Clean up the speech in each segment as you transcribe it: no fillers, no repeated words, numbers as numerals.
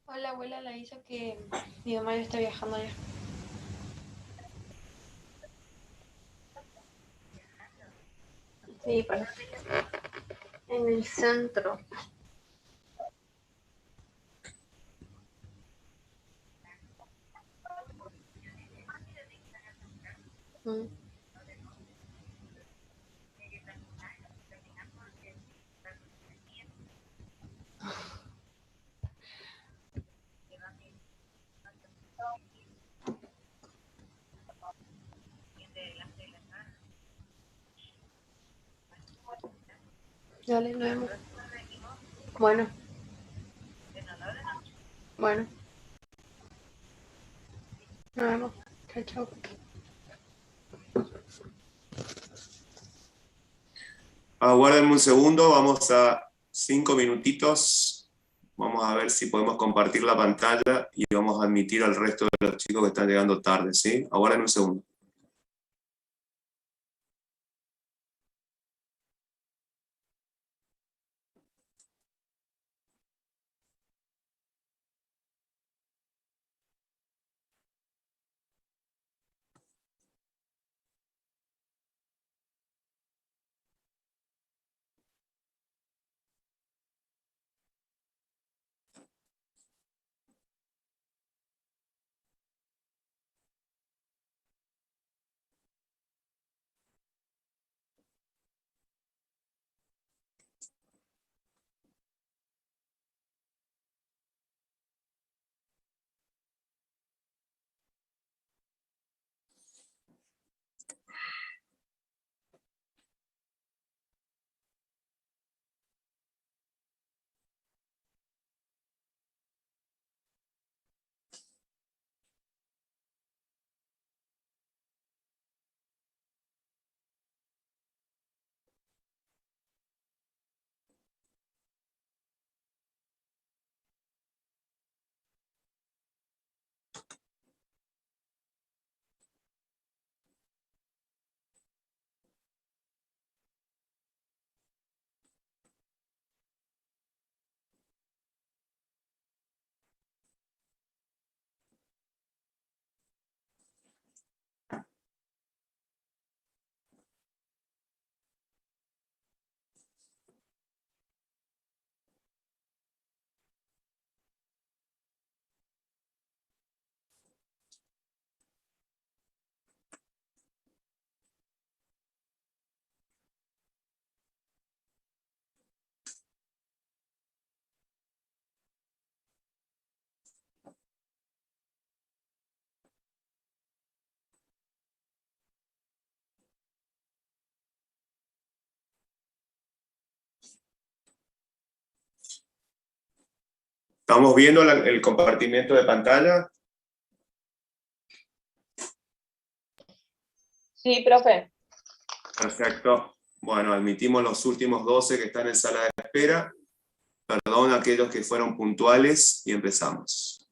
Hola, abuela, la hizo que mi mamá ya está viajando ya. Sí, para en el centro. Mm. Dale, nos vemos. Bueno, bueno, nos vemos. Chao, chao. Aguárdenme un segundo, vamos a 5 minutitos. Vamos a ver si podemos compartir la pantalla y vamos a admitir al resto de los chicos que están llegando tarde, ¿sí? Aguárdenme un segundo. ¿Estamos viendo el compartimiento de pantalla? Sí, profe. Perfecto. Bueno, admitimos los últimos 12 que están en sala de espera. Perdón a aquellos que fueron puntuales y empezamos.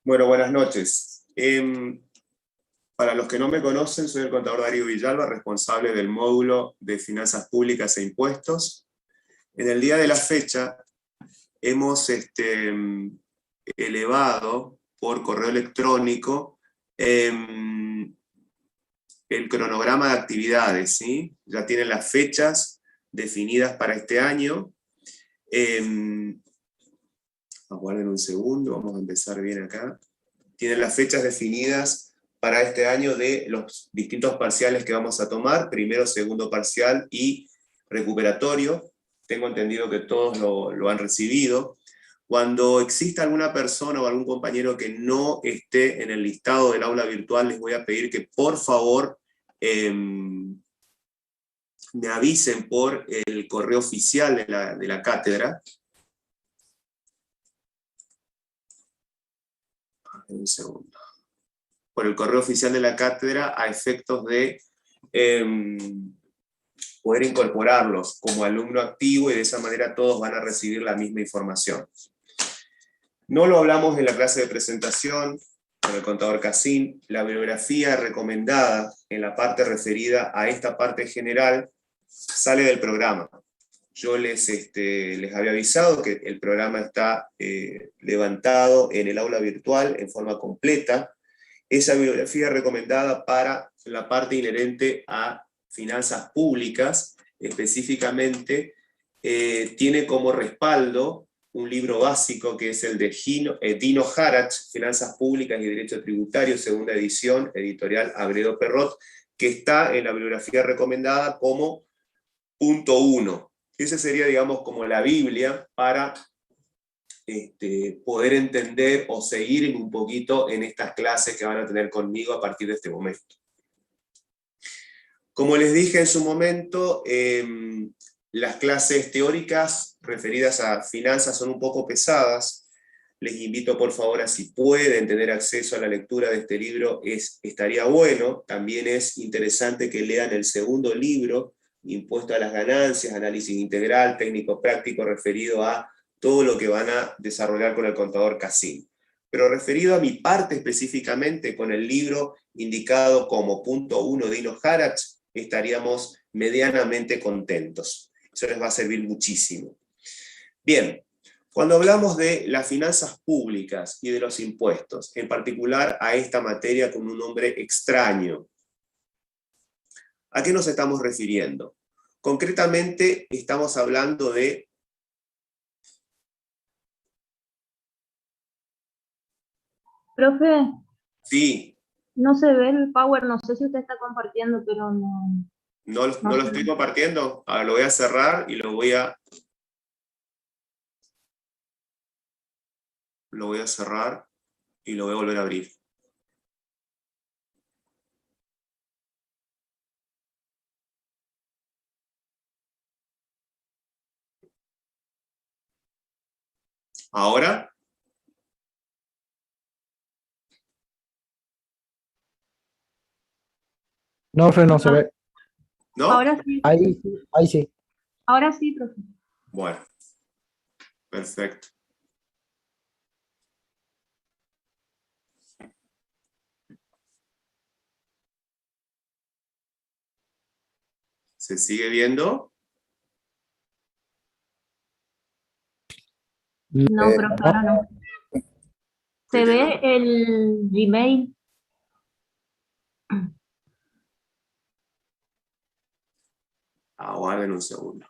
Bueno, buenas noches. Para los que no me conocen, soy el contador Darío Villalba, responsable del módulo de Finanzas Públicas e Impuestos. En el día de la fecha hemos elevado por correo electrónico el cronograma de actividades, ¿sí? Ya tienen las fechas definidas para este año. Aguarden un segundo, vamos a empezar bien acá. Tienen las fechas definidas para este año de los distintos parciales que vamos a tomar, primero, segundo parcial y recuperatorio. Tengo entendido que todos lo han recibido. Cuando exista alguna persona o algún compañero que no esté en el listado del aula virtual, les voy a pedir que por favor me avisen por el correo oficial de la cátedra. Un segundo. Por el correo oficial de la cátedra a efectos de poder incorporarlos como alumno activo y de esa manera todos van a recibir la misma información. No lo hablamos en la clase de presentación con el contador Cassin, la bibliografía recomendada en la parte referida a esta parte general sale del programa. Yo les había avisado que el programa está levantado en el aula virtual en forma completa. Esa bibliografía recomendada para la parte inherente a finanzas públicas, específicamente, tiene como respaldo un libro básico que es el de Dino Harach, Finanzas Públicas y Derecho Tributario, segunda edición, editorial Agredo Perrot, que está en la bibliografía recomendada como punto 1. Ese sería, digamos, como la Biblia para poder entender o seguir un poquito en estas clases que van a tener conmigo a partir de este momento. Como les dije en su momento, las clases teóricas referidas a finanzas son un poco pesadas. Les invito por favor a, si pueden tener acceso a la lectura de este libro, estaría bueno. También es interesante que lean el segundo libro, Impuesto a las Ganancias, Análisis Integral, Técnico Práctico, referido a todo lo que van a desarrollar con el contador Cassin. Pero referido a mi parte específicamente, con el libro indicado como punto 1 de Dino Harach, estaríamos medianamente contentos. Eso les va a servir muchísimo. Bien, cuando hablamos de las finanzas públicas y de los impuestos, en particular a esta materia con un nombre extraño, ¿a qué nos estamos refiriendo? Concretamente estamos hablando de... Profe, Sí, no se ve el power, no sé si usted está compartiendo, pero no. no lo estoy compartiendo. Ahora lo voy a cerrar y lo voy a cerrar y lo voy a volver a abrir. ¿Ahora? No, profe, no se ve. ¿No? Ahora sí, Ahí sí. ahora sí, profe. Bueno, perfecto. ¿Se sigue viendo? No, profe, No. ahora no. Se ve el Gmail. Aguarden un segundo.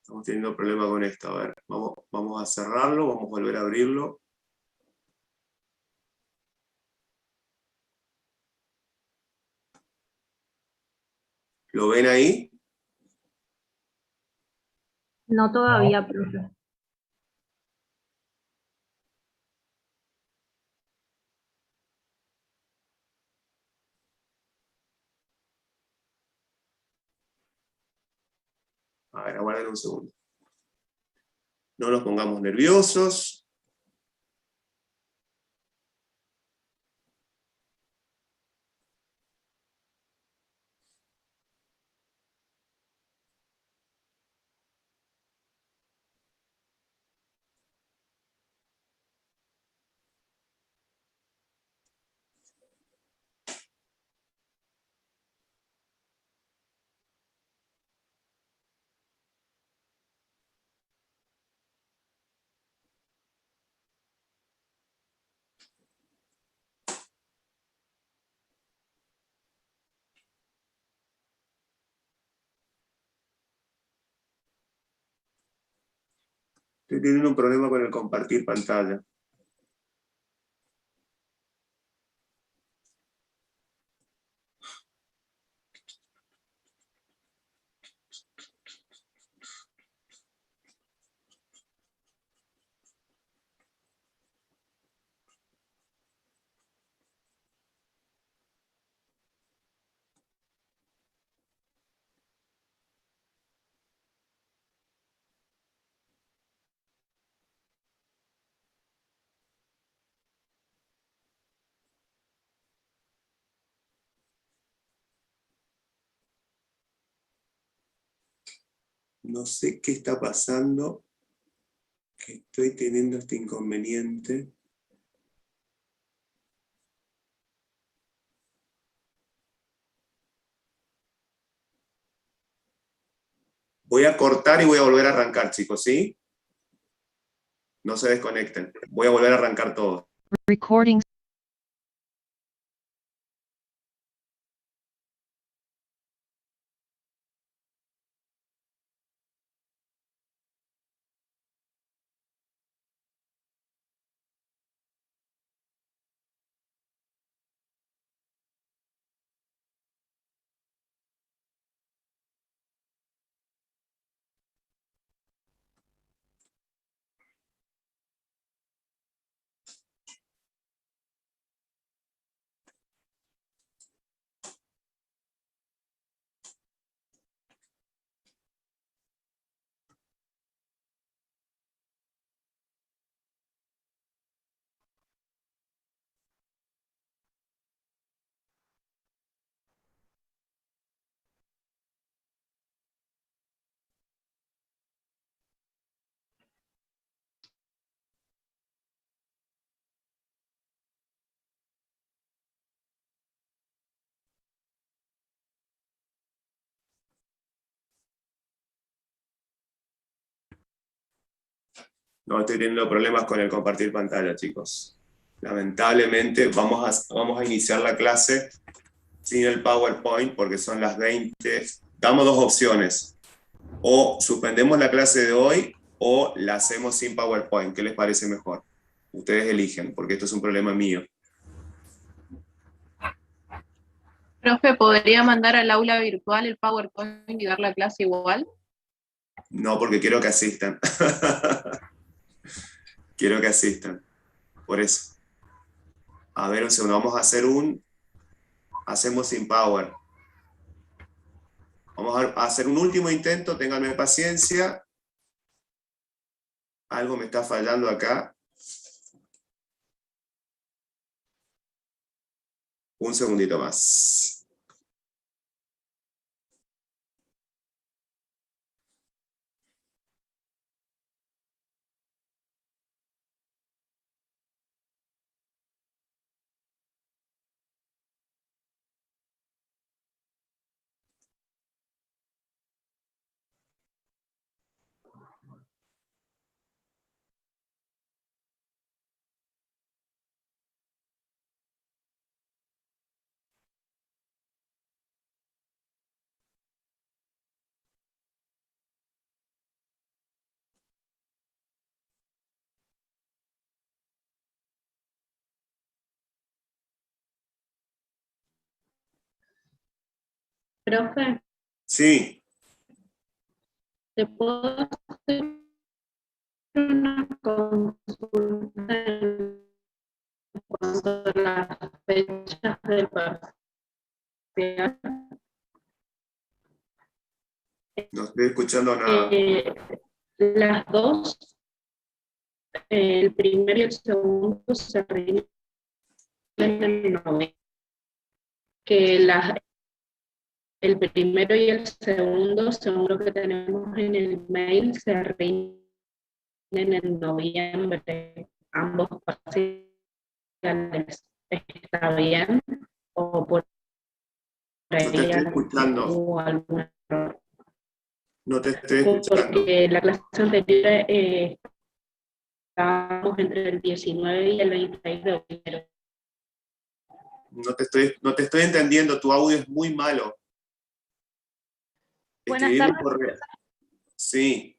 Estamos teniendo problema con esto. A ver, vamos a cerrarlo, vamos a volver a abrirlo. ¿Lo ven ahí? No todavía, profe. A ver, aguarden un segundo. No nos pongamos nerviosos. Estoy teniendo un problema con el compartir pantalla. No sé qué está pasando, que estoy teniendo este inconveniente. Voy a cortar y voy a volver a arrancar, chicos, ¿sí? No se desconecten. Voy a volver a arrancar todo. Recording. No, estoy teniendo problemas con el compartir pantalla, chicos. Lamentablemente vamos a iniciar la clase sin el PowerPoint porque son las 20. Damos dos opciones. O suspendemos la clase de hoy o la hacemos sin PowerPoint. ¿Qué les parece mejor? Ustedes eligen, porque esto es un problema mío. Profe, ¿podría mandar al aula virtual el PowerPoint y dar la clase igual? No, porque quiero que asistan. Quiero que asistan. Por eso. A ver, un segundo. Vamos a hacer hacemos sin Power. Vamos a hacer un último intento. Ténganme paciencia. Algo me está fallando acá. Un segundito más. Profe, Sí. ¿te puedo hacer una consulta en cuanto a las fechas del parcial? No estoy escuchando nada. Las dos, el primero y el segundo, se rinden en el 9. Que el primero y el segundo, según lo que tenemos en el mail, se rinden en noviembre. Ambos parciales. ¿Está bien? ¿O por No te ahí estoy escuchando. hubo algún error? No te estoy escuchando. Porque la clase anterior estábamos entre el 19 y el 26 de enero. No te estoy entendiendo. Tu audio es muy malo. Buenas Escribilo tardes. Sí.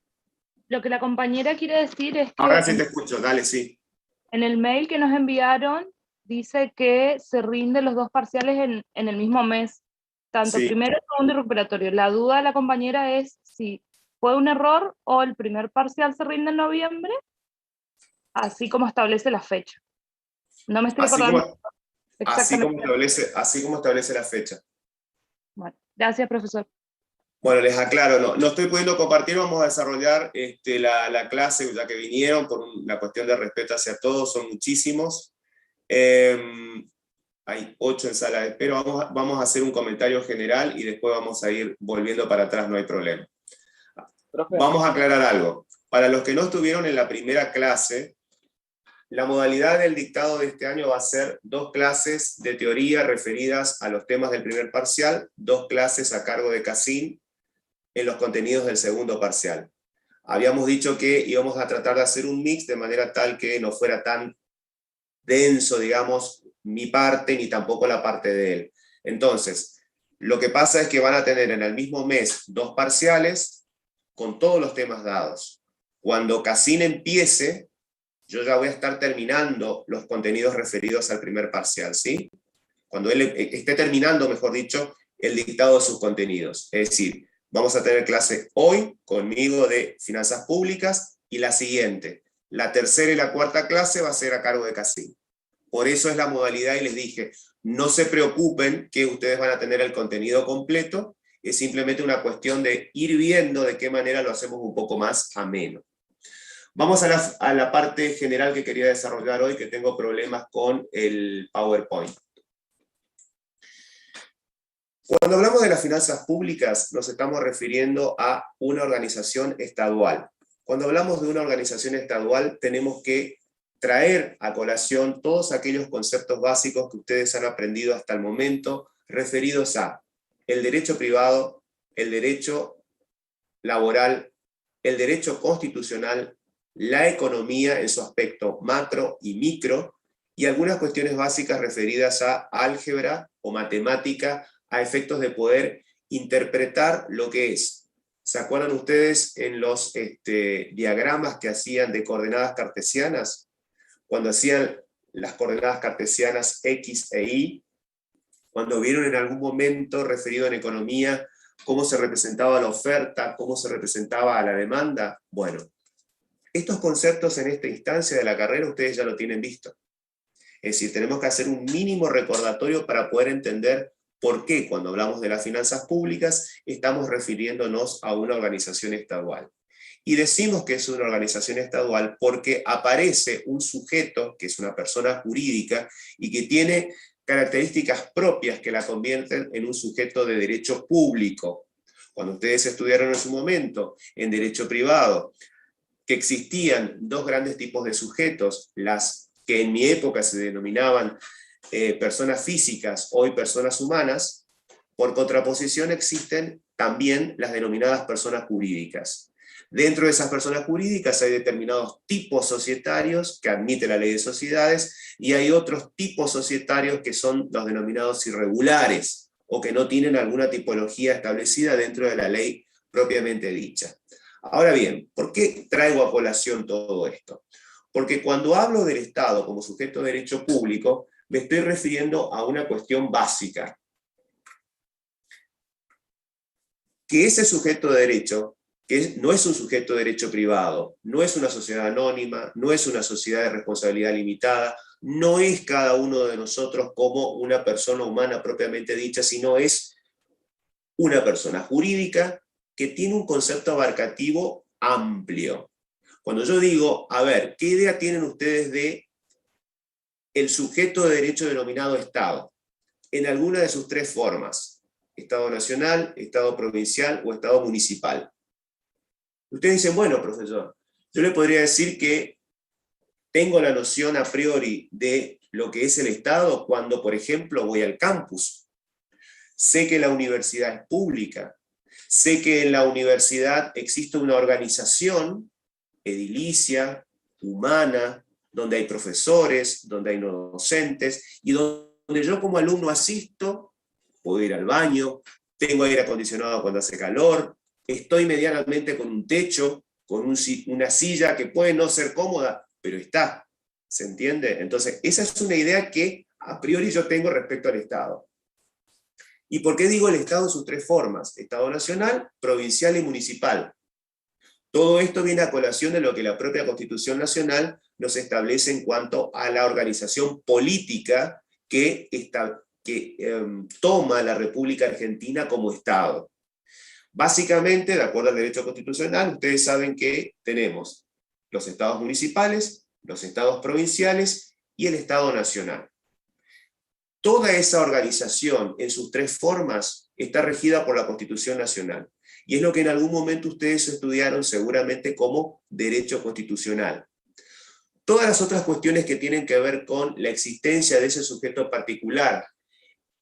lo que la compañera quiere decir es que Ahora sí te escucho, dale, sí. en el mail que nos enviaron dice que se rinden los 2 parciales en el mismo mes, tanto Sí. primero, segundo y recuperatorio. La duda de la compañera es si fue un error o el primer parcial se rinde en noviembre, así como establece la fecha. No me estoy Así acordando como, exactamente. así como establece la fecha. Bueno, gracias, profesor. Bueno, les aclaro, no estoy pudiendo compartir, vamos a desarrollar la clase, ya que vinieron, por una cuestión de respeto hacia todos, son muchísimos. Hay 8 en sala de espera, vamos a hacer un comentario general y después vamos a ir volviendo para atrás, no hay problema. Profe, Vamos a aclarar algo. Para los que no estuvieron en la primera clase, la modalidad del dictado de este año va a ser 2 clases de teoría referidas a los temas del primer parcial, 2 clases a cargo de Casín en los contenidos del segundo parcial. Habíamos dicho que íbamos a tratar de hacer un mix de manera tal que no fuera tan denso, digamos, mi parte ni tampoco la parte de él. Entonces, lo que pasa es que van a tener en el mismo mes 2 parciales con todos los temas dados. Cuando Casín empiece, yo ya voy a estar terminando los contenidos referidos al primer parcial, ¿sí? Cuando él esté terminando, mejor dicho, el dictado de sus contenidos. Es decir, vamos a tener clase hoy conmigo de finanzas públicas y la siguiente, la tercera y la cuarta clase va a ser a cargo de Casín. Por eso es la modalidad y les dije, no se preocupen que ustedes van a tener el contenido completo, es simplemente una cuestión de ir viendo de qué manera lo hacemos un poco más ameno. Vamos a la parte general que quería desarrollar hoy, que tengo problemas con el PowerPoint. Cuando hablamos de las finanzas públicas, nos estamos refiriendo a una organización estadual. Cuando hablamos de una organización estadual, tenemos que traer a colación todos aquellos conceptos básicos que ustedes han aprendido hasta el momento, referidos a el derecho privado, el derecho laboral, el derecho constitucional, la economía en su aspecto macro y micro, y algunas cuestiones básicas referidas a álgebra o matemática, a efectos de poder interpretar lo que es. ¿Se acuerdan ustedes en los diagramas que hacían de coordenadas cartesianas? Cuando hacían las coordenadas cartesianas X e Y, cuando vieron en algún momento referido en economía cómo se representaba la oferta, cómo se representaba a la demanda. Bueno, estos conceptos en esta instancia de la carrera ustedes ya lo tienen visto. Es decir, tenemos que hacer un mínimo recordatorio para poder entender por qué cuando hablamos de las finanzas públicas estamos refiriéndonos a una organización estadual. Y decimos que es una organización estadual porque aparece un sujeto, que es una persona jurídica, y que tiene características propias que la convierten en un sujeto de derecho público. Cuando ustedes estudiaron en su momento en derecho privado, que existían 2 grandes tipos de sujetos, las que en mi época se denominaban personas físicas, hoy personas humanas, por contraposición existen también las denominadas personas jurídicas. Dentro de esas personas jurídicas hay determinados tipos societarios que admite la ley de sociedades y hay otros tipos societarios que son los denominados irregulares o que no tienen alguna tipología establecida dentro de la ley propiamente dicha. Ahora bien, ¿por qué traigo a colación todo esto? Porque cuando hablo del Estado como sujeto de derecho público, me estoy refiriendo a una cuestión básica. Que ese sujeto de derecho, que no es un sujeto de derecho privado, no es una sociedad anónima, no es una sociedad de responsabilidad limitada, no es cada uno de nosotros como una persona humana propiamente dicha, sino es una persona jurídica que tiene un concepto abarcativo amplio. Cuando yo digo, a ver, ¿qué idea tienen ustedes de el sujeto de derecho denominado Estado? En alguna de sus 3 formas, Estado nacional, Estado provincial o Estado municipal. Ustedes dicen, bueno, profesor, yo le podría decir que tengo la noción a priori de lo que es el Estado cuando, por ejemplo, voy al campus. Sé que la universidad es pública, sé que en la universidad existe una organización edilicia, humana, donde hay profesores, donde hay no docentes, y donde yo como alumno asisto, puedo ir al baño, tengo aire acondicionado cuando hace calor, estoy medianamente con un techo, con una silla que puede no ser cómoda, pero está. ¿Se entiende? Entonces, esa es una idea que a priori yo tengo respecto al Estado. ¿Y por qué digo el Estado en sus tres formas? Estado nacional, provincial y municipal. Todo esto viene a colación de lo que la propia Constitución Nacional nos establece en cuanto a la organización política que toma la República Argentina como Estado. Básicamente, de acuerdo al derecho constitucional, ustedes saben que tenemos los estados municipales, los estados provinciales y el Estado nacional. Toda esa organización en sus tres formas está regida por la Constitución Nacional. Y es lo que en algún momento ustedes estudiaron seguramente como derecho constitucional. Todas las otras cuestiones que tienen que ver con la existencia de ese sujeto particular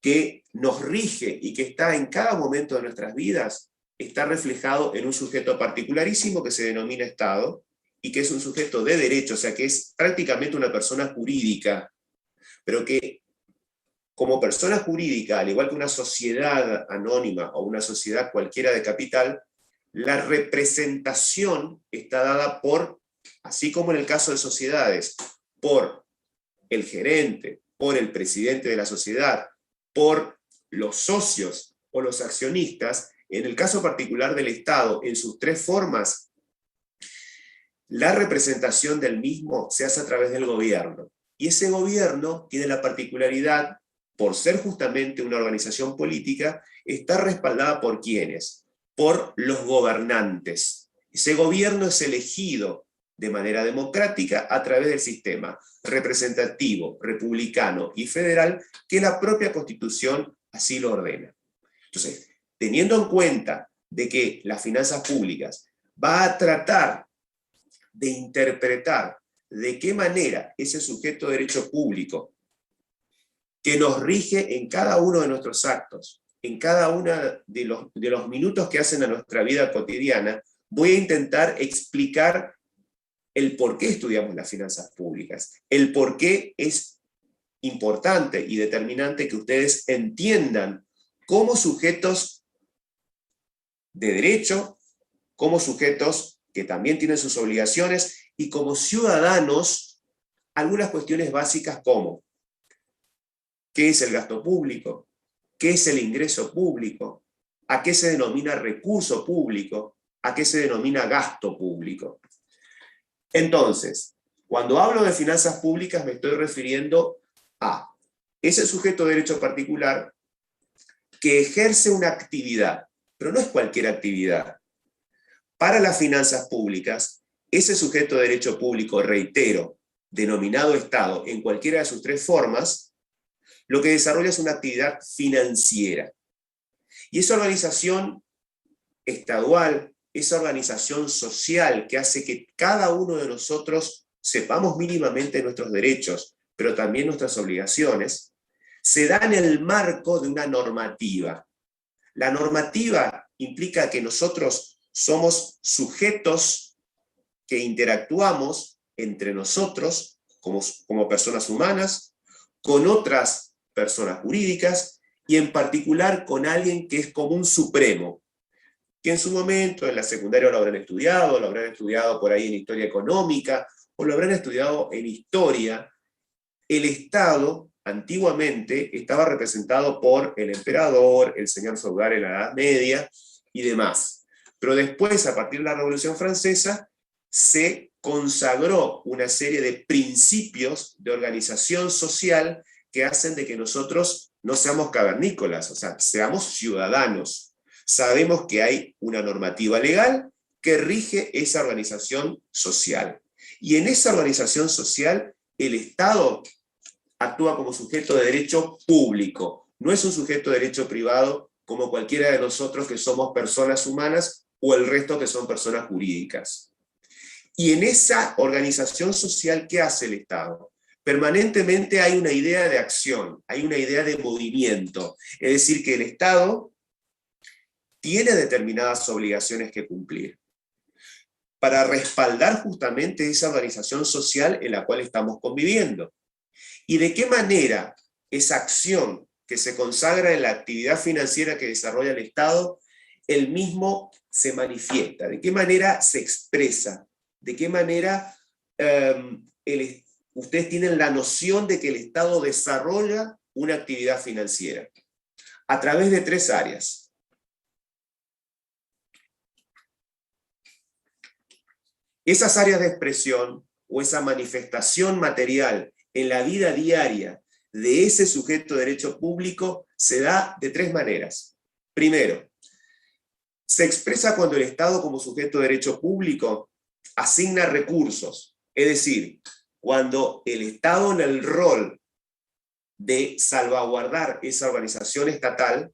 que nos rige y que está en cada momento de nuestras vidas, está reflejado en un sujeto particularísimo que se denomina Estado y que es un sujeto de derecho, o sea que es prácticamente una persona jurídica, pero que como persona jurídica, al igual que una sociedad anónima o una sociedad cualquiera de capital, la representación está dada por, así como en el caso de sociedades, por el gerente, por el presidente de la sociedad, por los socios o los accionistas. En el caso particular del Estado, en sus tres formas, la representación del mismo se hace a través del gobierno. Y ese gobierno tiene la particularidad, por ser justamente una organización política, está respaldada por ¿quiénes? Por los gobernantes. Ese gobierno es elegido de manera democrática a través del sistema representativo, republicano y federal que la propia Constitución así lo ordena. Entonces, teniendo en cuenta de que las finanzas públicas va a tratar de interpretar de qué manera ese sujeto de derecho público que nos rige en cada uno de nuestros actos, en cada uno de los minutos que hacen a nuestra vida cotidiana, voy a intentar explicar el por qué estudiamos las finanzas públicas, el por qué es importante y determinante que ustedes entiendan como sujetos de derecho, como sujetos que también tienen sus obligaciones, y como ciudadanos, algunas cuestiones básicas como ¿qué es el gasto público? ¿Qué es el ingreso público? ¿A qué se denomina recurso público? ¿A qué se denomina gasto público? Entonces, cuando hablo de finanzas públicas me estoy refiriendo a ese sujeto de derecho particular que ejerce una actividad, pero no es cualquier actividad. Para las finanzas públicas, ese sujeto de derecho público, reitero, denominado Estado en cualquiera de sus tres formas, lo que desarrolla es una actividad financiera. Y esa organización estadual, esa organización social que hace que cada uno de nosotros sepamos mínimamente nuestros derechos, pero también nuestras obligaciones, se da en el marco de una normativa. La normativa implica que nosotros somos sujetos que interactuamos entre nosotros como personas humanas, con otras personas jurídicas y en particular con alguien que es como un supremo, que en su momento en la secundaria lo habrán estudiado por ahí en historia económica, o lo habrán estudiado en historia. El Estado antiguamente estaba representado por el emperador, el señor feudal en la Edad Media y demás. Pero después, a partir de la Revolución Francesa, se consagró una serie de principios de organización social que hacen de que nosotros no seamos cavernícolas, o sea, seamos ciudadanos. Sabemos que hay una normativa legal que rige esa organización social. Y en esa organización social, el Estado actúa como sujeto de derecho público. No es un sujeto de derecho privado como cualquiera de nosotros que somos personas humanas o el resto que son personas jurídicas. Y en esa organización social, ¿qué hace el Estado? Permanentemente hay una idea de acción, hay una idea de movimiento. Es decir, que el Estado tiene determinadas obligaciones que cumplir para respaldar justamente esa organización social en la cual estamos conviviendo. ¿Y de qué manera esa acción que se consagra en la actividad financiera que desarrolla el Estado, el mismo se manifiesta, de qué manera se expresa, de qué manera ustedes tienen la noción de que el Estado desarrolla una actividad financiera. A través de 3 áreas. Esas áreas de expresión o esa manifestación material en la vida diaria de ese sujeto de derecho público se da de 3 maneras. Primero, se expresa cuando el Estado como sujeto de derecho público asigna recursos, es decir, cuando el Estado en el rol de salvaguardar esa organización estatal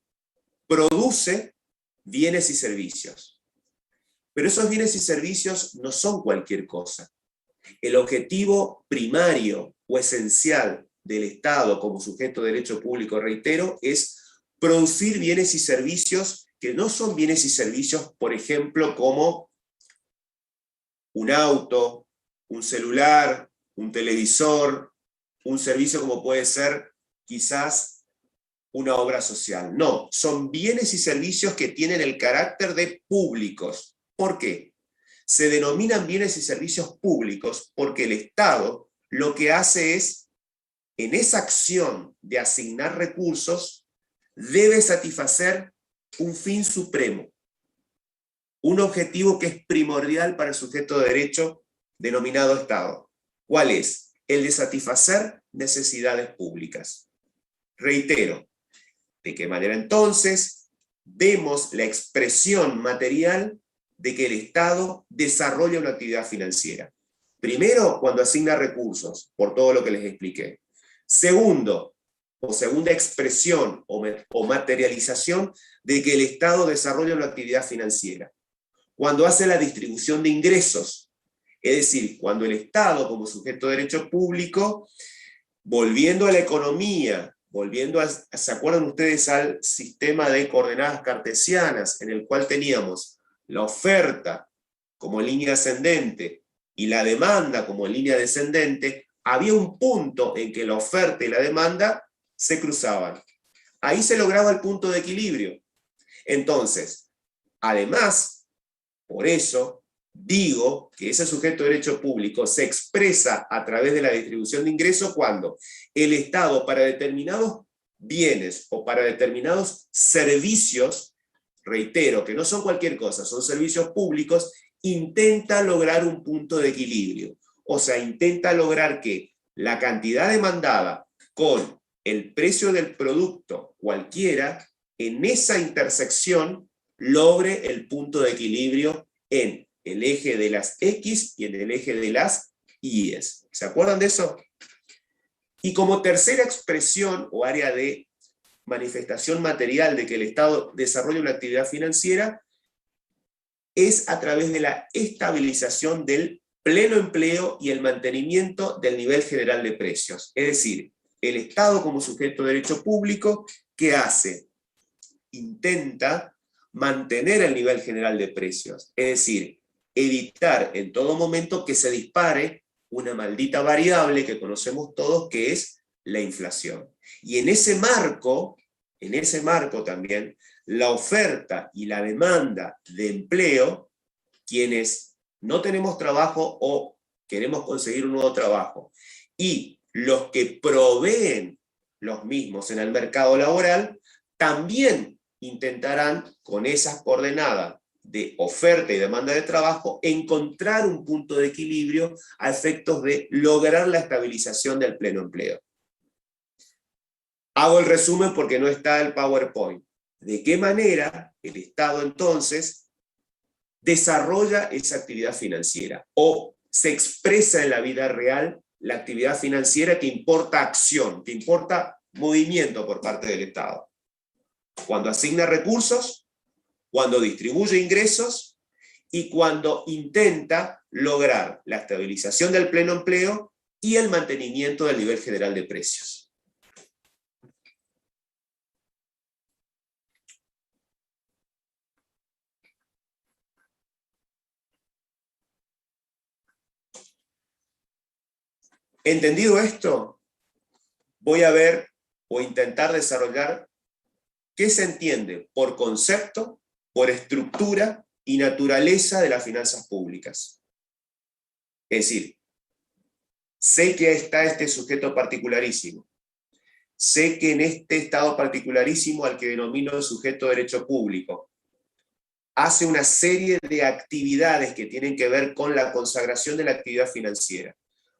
produce bienes y servicios. Pero esos bienes y servicios no son cualquier cosa. El objetivo primario o esencial del Estado como sujeto de derecho público, reitero, es producir bienes y servicios que no son bienes y servicios, por ejemplo, como un auto, un celular, un televisor, un servicio como puede ser quizás una obra social. No, son bienes y servicios que tienen el carácter de públicos. ¿Por qué? Se denominan bienes y servicios públicos porque el Estado lo que hace es, en esa acción de asignar recursos, debe satisfacer un fin supremo, un objetivo que es primordial para el sujeto de derecho denominado Estado. ¿Cuál es? El de satisfacer necesidades públicas. Reitero, ¿de qué manera entonces vemos la expresión material de que el Estado desarrolla una actividad financiera? Primero, cuando asigna recursos, por todo lo que les expliqué. Segundo, o segunda expresión o materialización de que el Estado desarrolla una actividad financiera, cuando hace la distribución de ingresos, es decir, cuando el Estado como sujeto de derecho público, volviendo a la economía, ¿se acuerdan ustedes al sistema de coordenadas cartesianas en el cual teníamos la oferta como línea ascendente y la demanda como línea descendente? Había un punto en que la oferta y la demanda se cruzaban. Ahí se lograba el punto de equilibrio. Entonces, además, por eso digo que ese sujeto de derecho público se expresa a través de la distribución de ingresos cuando el Estado para determinados bienes o para determinados servicios, reitero que no son cualquier cosa, son servicios públicos, intenta lograr un punto de equilibrio. O sea, intenta lograr que la cantidad demandada con el precio del producto cualquiera, en esa intersección logre el punto de equilibrio en el eje de las X y en el eje de las Y's. ¿Se acuerdan de eso? Y como tercera expresión o área de manifestación material de que el Estado desarrolla una actividad financiera es a través de la estabilización del pleno empleo y el mantenimiento del nivel general de precios. Es decir, el Estado como sujeto de derecho público, ¿qué hace? Intenta mantener el nivel general de precios, es decir, evitar en todo momento que se dispare una maldita variable que conocemos todos, que es la inflación. Y en ese marco también, la oferta y la demanda de empleo, quienes no tenemos trabajo o queremos conseguir un nuevo trabajo, y los que proveen los mismos en el mercado laboral, también intentarán, con esas coordenadas de oferta y demanda de trabajo, encontrar un punto de equilibrio a efectos de lograr la estabilización del pleno empleo. Hago el resumen porque no está el PowerPoint. ¿De qué manera el Estado entonces desarrolla esa actividad financiera? O se expresa en la vida real la actividad financiera que importa acción, que importa movimiento por parte del Estado. Cuando asigna recursos, cuando distribuye ingresos y cuando intenta lograr la estabilización del pleno empleo y el mantenimiento del nivel general de precios. Entendido esto, voy a ver o intentar desarrollar qué se entiende por concepto, por estructura y naturaleza de las finanzas públicas. Es decir, sé que está este sujeto particularísimo. Sé que en este estado particularísimo, al que denomino sujeto de derecho público, hace una serie de actividades que tienen que ver con la consagración de la actividad financiera.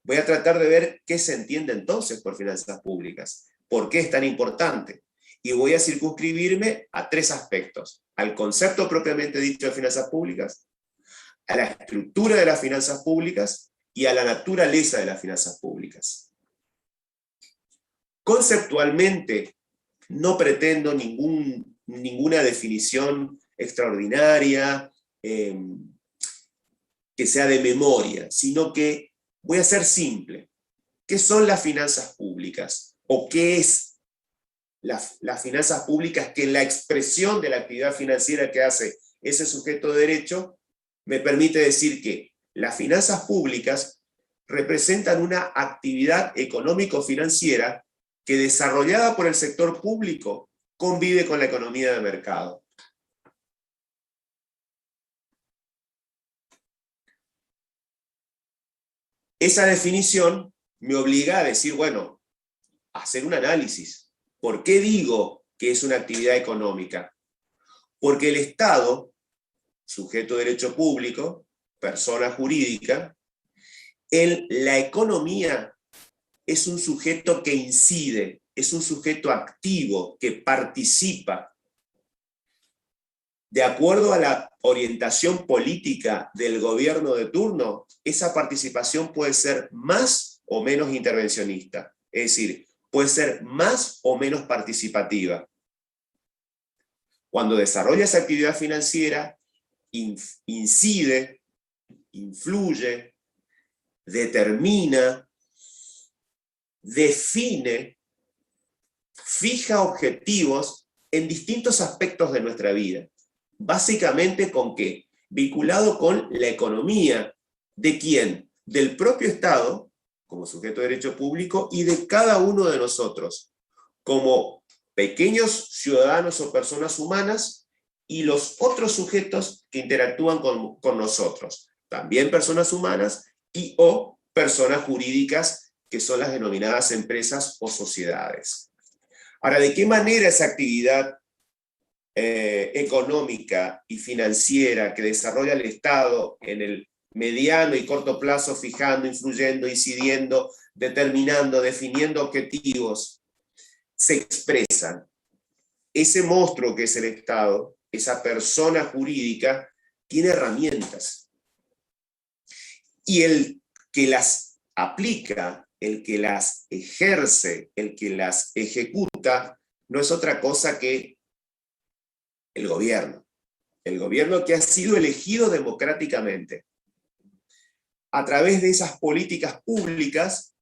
Voy a tratar de ver qué se entiende entonces por finanzas públicas, por qué es tan importante. Y voy a circunscribirme a 3 aspectos: al concepto propiamente dicho de finanzas públicas, a la estructura de las finanzas públicas y a la naturaleza de las finanzas públicas. Conceptualmente, no pretendo ninguna definición extraordinaria, que sea de memoria, sino que voy a ser simple. ¿Qué son las finanzas públicas? ¿O qué es las finanzas públicas, que la expresión de la actividad financiera que hace ese sujeto de derecho me permite decir que las finanzas públicas representan una actividad económico-financiera que, desarrollada por el sector público, convive con la economía de mercado. Esa definición me obliga a decir, bueno, a hacer un análisis. ¿Por qué digo que es una actividad económica? Porque el Estado, sujeto de derecho público, persona jurídica, en la economía es un sujeto que incide, es un sujeto activo, que participa. De acuerdo a la orientación política del gobierno de turno, esa participación puede ser más o menos intervencionista, es decir, puede ser más o menos participativa. Cuando desarrolla esa actividad financiera, incide, influye, determina, define, fija objetivos en distintos aspectos de nuestra vida. Básicamente, ¿con qué? Vinculado con la economía. ¿De quién? Del propio Estado, como sujeto de derecho público, y de cada uno de nosotros, como pequeños ciudadanos o personas humanas, y los otros sujetos que interactúan con nosotros, también personas humanas y o personas jurídicas, que son las denominadas empresas o sociedades. Ahora, ¿de qué manera esa actividad económica y financiera que desarrolla el Estado en el mediano y corto plazo, fijando, influyendo, incidiendo, determinando, definiendo objetivos, se expresan? Ese monstruo que es el Estado, esa persona jurídica, tiene herramientas. Y el que las aplica, el que las ejerce, el que las ejecuta, no es otra cosa que el gobierno que ha sido elegido democráticamente. A través de esas políticas públicas,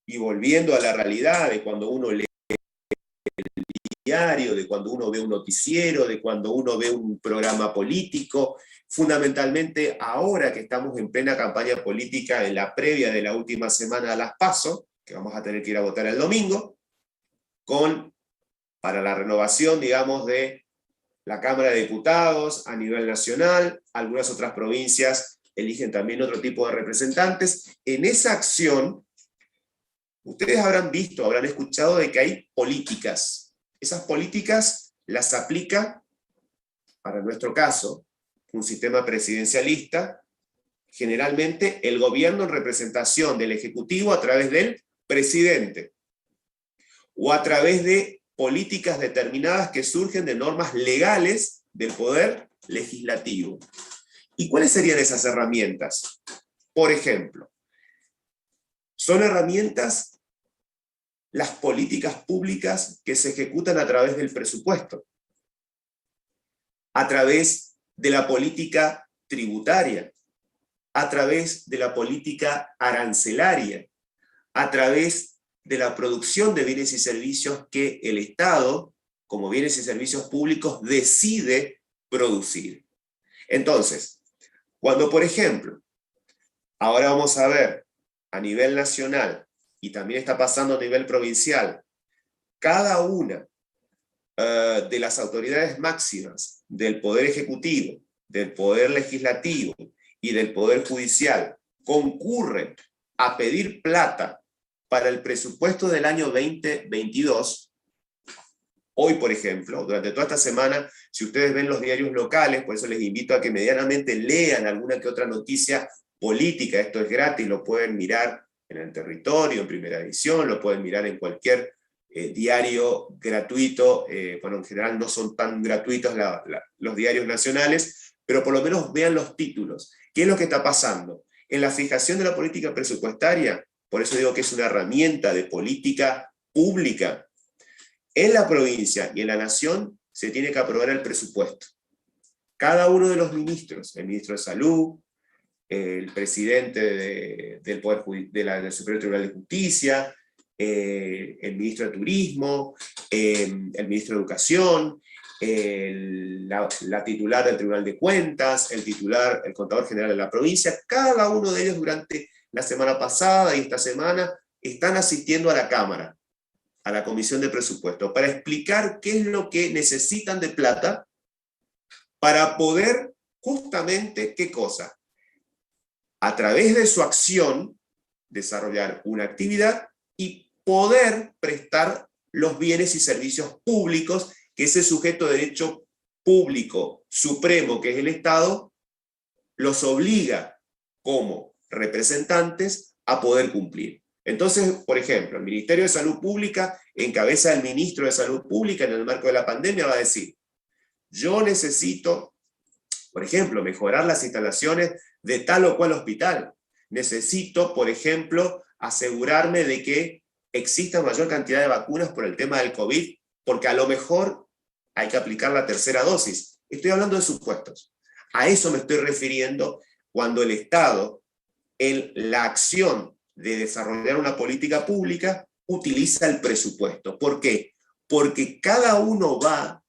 y volviendo a la realidad de cuando uno lee el diario, de cuando uno ve un noticiero, de cuando uno ve un programa político, fundamentalmente ahora que estamos en plena campaña política, en la previa de la última semana de las PASO, que vamos a tener que ir a votar el domingo, para la renovación, digamos, de la Cámara de Diputados a nivel nacional. Algunas otras provincias eligen también otro tipo de representantes. En esa acción, ustedes habrán visto, habrán escuchado de que hay políticas. Esas políticas las aplica, para nuestro caso, un sistema presidencialista, generalmente el gobierno en representación del Ejecutivo a través del presidente, o a través de políticas determinadas que surgen de normas legales del poder legislativo. ¿Y cuáles serían esas herramientas? Por ejemplo, son herramientas las políticas públicas que se ejecutan a través del presupuesto, a través de la política tributaria, a través de la política arancelaria, a través de la producción de bienes y servicios que el Estado, como bienes y servicios públicos, decide producir. Entonces, cuando, por ejemplo, ahora vamos a ver a nivel nacional, y también está pasando a nivel provincial, cada una de las autoridades máximas del Poder Ejecutivo del Poder Legislativo y del Poder Judicial concurren a pedir plata para el presupuesto del año 2022, hoy, por ejemplo, durante toda esta semana, si ustedes ven los diarios locales, por eso les invito a que medianamente lean alguna que otra noticia política, esto es gratis, lo pueden mirar en El Territorio, en Primera Edición, lo pueden mirar en cualquier diario gratuito, bueno, en general no son tan gratuitos los diarios nacionales, pero por lo menos vean los títulos. ¿Qué es lo que está pasando? En la fijación de la política presupuestaria, por eso digo que es una herramienta de política pública, en la provincia y en la nación se tiene que aprobar el presupuesto. Cada uno de los ministros, el ministro de Salud, el presidente del del Superior Tribunal de Justicia, el ministro de Turismo, el ministro de Educación, la titular del Tribunal de Cuentas, el contador general de la provincia, cada uno de ellos durante la semana pasada y esta semana están asistiendo a la Cámara, a la Comisión de Presupuesto, para explicar qué es lo que necesitan de plata para poder justamente, ¿qué cosa? A través de su acción, desarrollar una actividad y poder prestar los bienes y servicios públicos que ese sujeto de derecho público supremo, que es el Estado, los obliga como representantes a poder cumplir. Entonces, por ejemplo, el Ministerio de Salud Pública, en cabeza del Ministro de Salud Pública, en el marco de la pandemia, va a decir, yo necesito, por ejemplo, mejorar las instalaciones de tal o cual hospital. Necesito, por ejemplo, asegurarme de que exista mayor cantidad de vacunas por el tema del COVID, porque a lo mejor hay que aplicar la tercera dosis. Estoy hablando de supuestos. A eso me estoy refiriendo cuando el Estado, en la acción de desarrollar una política pública, utiliza el presupuesto. ¿Por qué? Porque cada uno va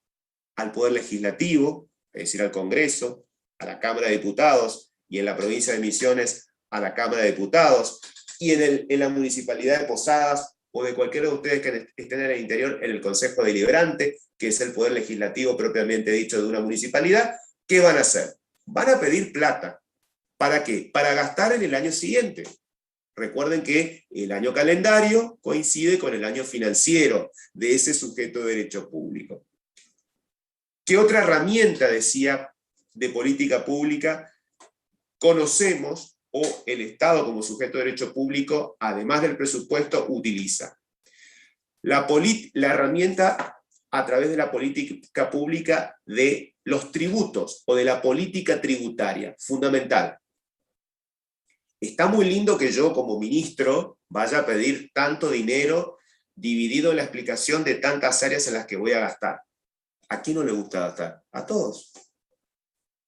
al Poder Legislativo, es decir, al Congreso, a la Cámara de Diputados, y en la provincia de Misiones a la Cámara de Diputados, y en la Municipalidad de Posadas, o de cualquiera de ustedes que estén en el interior, en el Consejo Deliberante, que es el Poder Legislativo propiamente dicho de una municipalidad. ¿Qué van a hacer? Van a pedir plata. ¿Para qué? Para gastar en el año siguiente. Recuerden que el año calendario coincide con el año financiero de ese sujeto de derecho público. ¿Qué otra herramienta, decía, de política pública conocemos o el Estado como sujeto de derecho público, además del presupuesto, utiliza? La herramienta a través de la política pública de los tributos o de la política tributaria, fundamental. Está muy lindo que yo como ministro vaya a pedir tanto dinero dividido en la explicación de tantas áreas en las que voy a gastar. ¿A quién no le gusta gastar? A todos.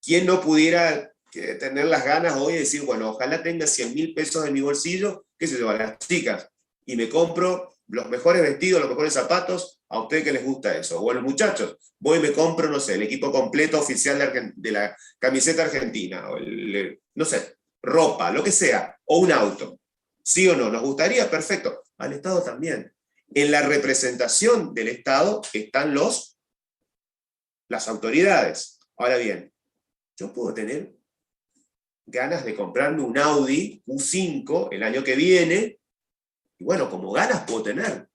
¿Quién no pudiera tener las ganas hoy de decir, bueno, ojalá tenga 100.000 pesos en mi bolsillo, qué sé yo, a las chicas, y me compro los mejores vestidos, los mejores zapatos, a ustedes que les gusta eso? O a los muchachos, voy y me compro, no sé, el equipo completo oficial de la camiseta argentina, o no sé, ropa, lo que sea, o un auto. ¿Sí o no? ¿Nos gustaría? Perfecto. Al Estado también. En la representación del Estado están las autoridades. Ahora bien, yo puedo tener ganas de comprarme un Audi Q5 el año que viene, y bueno, como ganas puedo tener.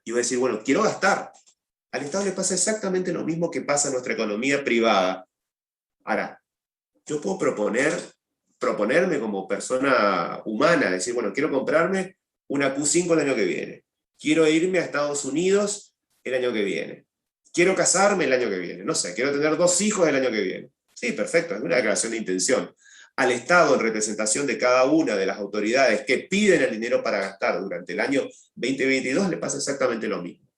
Y voy a decir, bueno, quiero gastar. Al Estado le pasa exactamente lo mismo que pasa a nuestra economía privada. Ahora, yo puedo proponerme como persona humana, decir, bueno, quiero comprarme una Q5 el año que viene. Quiero irme a Estados Unidos el año que viene. Quiero casarme el año que viene. No sé, quiero tener 2 hijos el año que viene. Sí, perfecto, es una declaración de intención. Al Estado, en representación de cada una de las autoridades que piden el dinero para gastar durante el año 2022, le pasa exactamente lo mismo.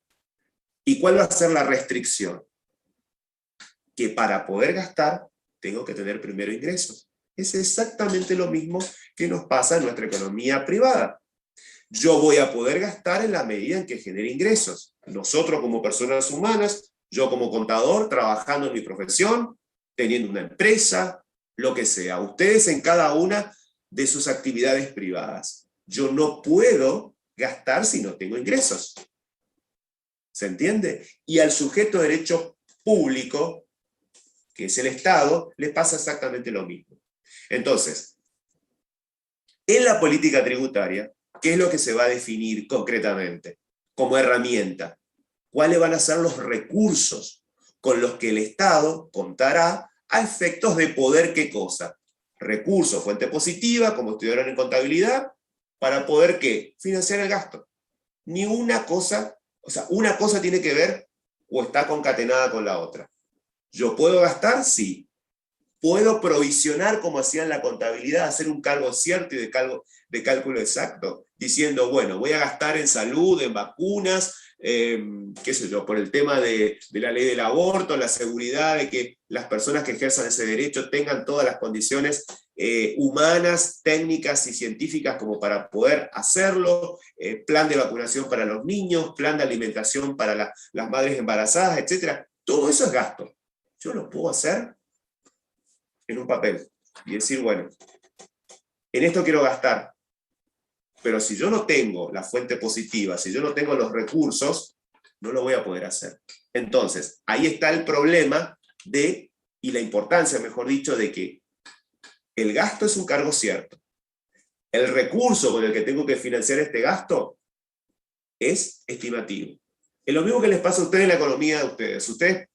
¿Y cuál va a ser la restricción? Que para poder gastar, tengo que tener primero ingresos. Es exactamente lo mismo que nos pasa en nuestra economía privada. Yo voy a poder gastar en la medida en que genere ingresos. Nosotros como personas humanas, yo como contador, trabajando en mi profesión, teniendo una empresa, lo que sea. Ustedes en cada una de sus actividades privadas. Yo no puedo gastar si no tengo ingresos. ¿Se entiende? Y al sujeto de derecho público que es el Estado, le pasa exactamente lo mismo. Entonces, en la política tributaria, ¿qué es lo que se va a definir concretamente como herramienta? ¿Cuáles van a ser los recursos con los que el Estado contará a efectos de poder qué cosa? Recursos, fuente positiva, como estudiaron en contabilidad, para poder ¿qué? Financiar el gasto. Ni una cosa, o sea, una cosa tiene que ver o está concatenada con la otra. ¿Yo puedo gastar? Sí. ¿Puedo provisionar como hacían la contabilidad, hacer un cargo cierto y de cálculo exacto? Diciendo, bueno, voy a gastar en salud, en vacunas, qué sé yo, por el tema de la ley del aborto, la seguridad de que las personas que ejerzan ese derecho tengan todas las condiciones humanas, técnicas y científicas como para poder hacerlo, plan de vacunación para los niños, plan de alimentación para las madres embarazadas, etc. Todo eso es gasto. Yo lo puedo hacer en un papel y decir, bueno, en esto quiero gastar, pero si yo no tengo la fuente positiva, si yo no tengo los recursos, no lo voy a poder hacer. Entonces, ahí está el problema y la importancia, mejor dicho, de que el gasto es un cargo cierto. El recurso con el que tengo que financiar este gasto es estimativo. Es lo mismo que les pasa a ustedes en la economía de ustedes. Ustedes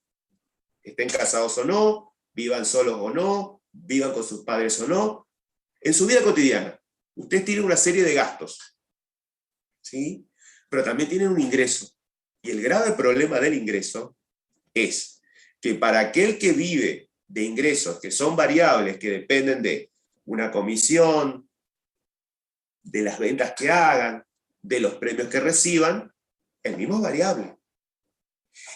estén casados o no, vivan solos o no, vivan con sus padres o no, en su vida cotidiana, ustedes tienen una serie de gastos, ¿sí? Pero también tienen un ingreso. Y el grave problema del ingreso es que para aquel que vive de ingresos que son variables, que dependen de una comisión, de las ventas que hagan, de los premios que reciban, el mismo es variable.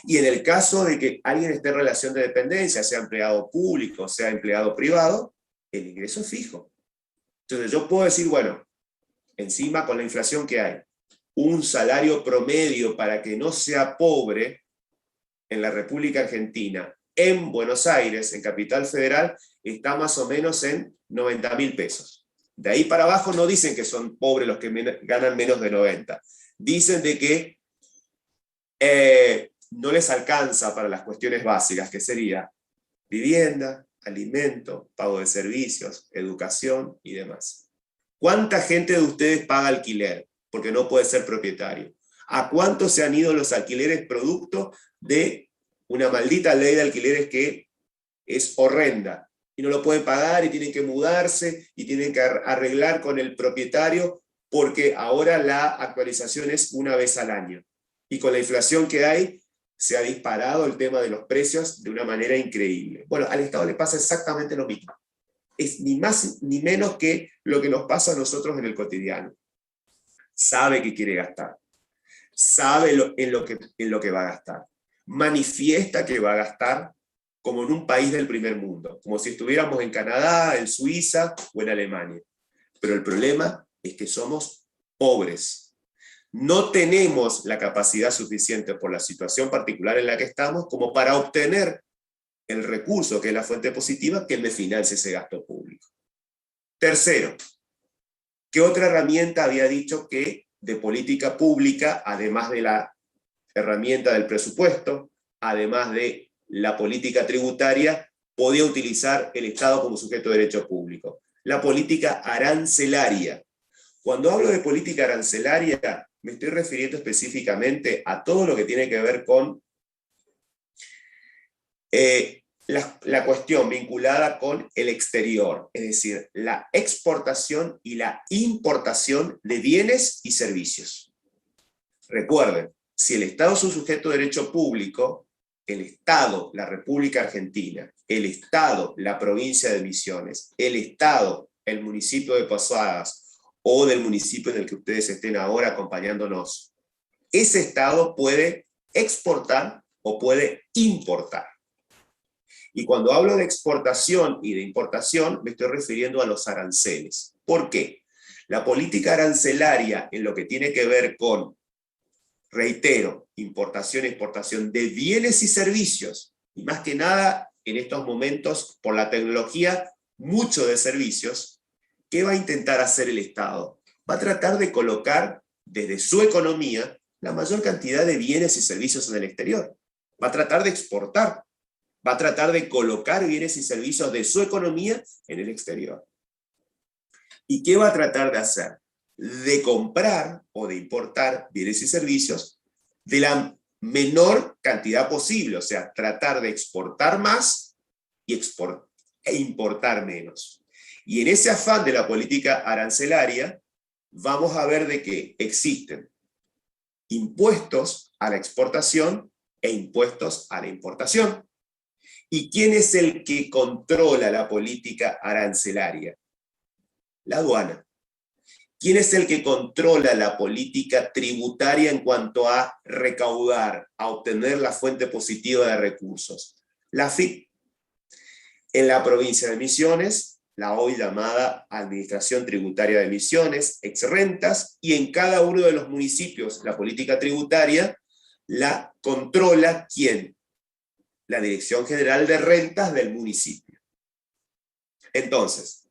Y en el caso de que alguien esté en relación de dependencia, sea empleado público, sea empleado privado, el ingreso es fijo. Entonces yo puedo decir, bueno, encima con la inflación que hay, un salario promedio para que no sea pobre en la República Argentina, en Buenos Aires, en Capital Federal, está más o menos en 90.000 pesos. De ahí para abajo no dicen que son pobres los que ganan menos de 90. Dicen de que no les alcanza para las cuestiones básicas, que sería vivienda, alimento, pago de servicios, educación y demás. ¿Cuánta gente de ustedes paga alquiler? Porque no puede ser propietario. ¿A cuánto se han ido los alquileres producto de una maldita ley de alquileres que es horrenda? Y no lo pueden pagar y tienen que mudarse y tienen que arreglar con el propietario porque ahora la actualización es una vez al año. Y con la inflación que hay, se ha disparado el tema de los precios de una manera increíble. Bueno, al Estado le pasa exactamente lo mismo. Es ni más ni menos que lo que nos pasa a nosotros en el cotidiano. Sabe que quiere gastar. Sabe en lo que va a gastar. Manifiesta que va a gastar como en un país del primer mundo, como si estuviéramos en Canadá, en Suiza o en Alemania. Pero el problema es que somos pobres. No tenemos la capacidad suficiente por la situación particular en la que estamos como para obtener el recurso, que es la fuente positiva, que me financie ese gasto público. Tercero, ¿qué otra herramienta había dicho que de política pública, además de la herramienta del presupuesto, además de la política tributaria, podía utilizar el Estado como sujeto de derecho público? La política arancelaria. Cuando hablo de política arancelaria, me estoy refiriendo específicamente a todo lo que tiene que ver con la cuestión vinculada con el exterior, es decir, la exportación y la importación de bienes y servicios. Recuerden, si el Estado es un sujeto de derecho público, el Estado, la República Argentina, el Estado, la provincia de Misiones, el Estado, el municipio de Posadas, o del municipio en el que ustedes estén ahora acompañándonos, ese Estado puede exportar o puede importar. Y cuando hablo de exportación y de importación, me estoy refiriendo a los aranceles. ¿Por qué? La política arancelaria en lo que tiene que ver con, reitero, importación e exportación de bienes y servicios, y más que nada en estos momentos, por la tecnología, mucho de servicios. ¿Qué va a intentar hacer el Estado? Va a tratar de colocar desde su economía la mayor cantidad de bienes y servicios en el exterior. Va a tratar de exportar. Va a tratar de colocar bienes y servicios de su economía en el exterior. ¿Y qué va a tratar de hacer? De comprar o de importar bienes y servicios de la menor cantidad posible, o sea, tratar de exportar más e importar menos. Y en ese afán de la política arancelaria, vamos a ver de que existen impuestos a la exportación e impuestos a la importación. ¿Y quién es el que controla la política arancelaria? La aduana. ¿Quién es el que controla la política tributaria en cuanto a recaudar, a obtener la fuente positiva de recursos? La AFIP. En la provincia de Misiones, la hoy llamada Administración Tributaria de Misiones, exrentas, y en cada uno de los municipios la política tributaria la controla ¿quién? La Dirección General de Rentas del municipio. Entonces,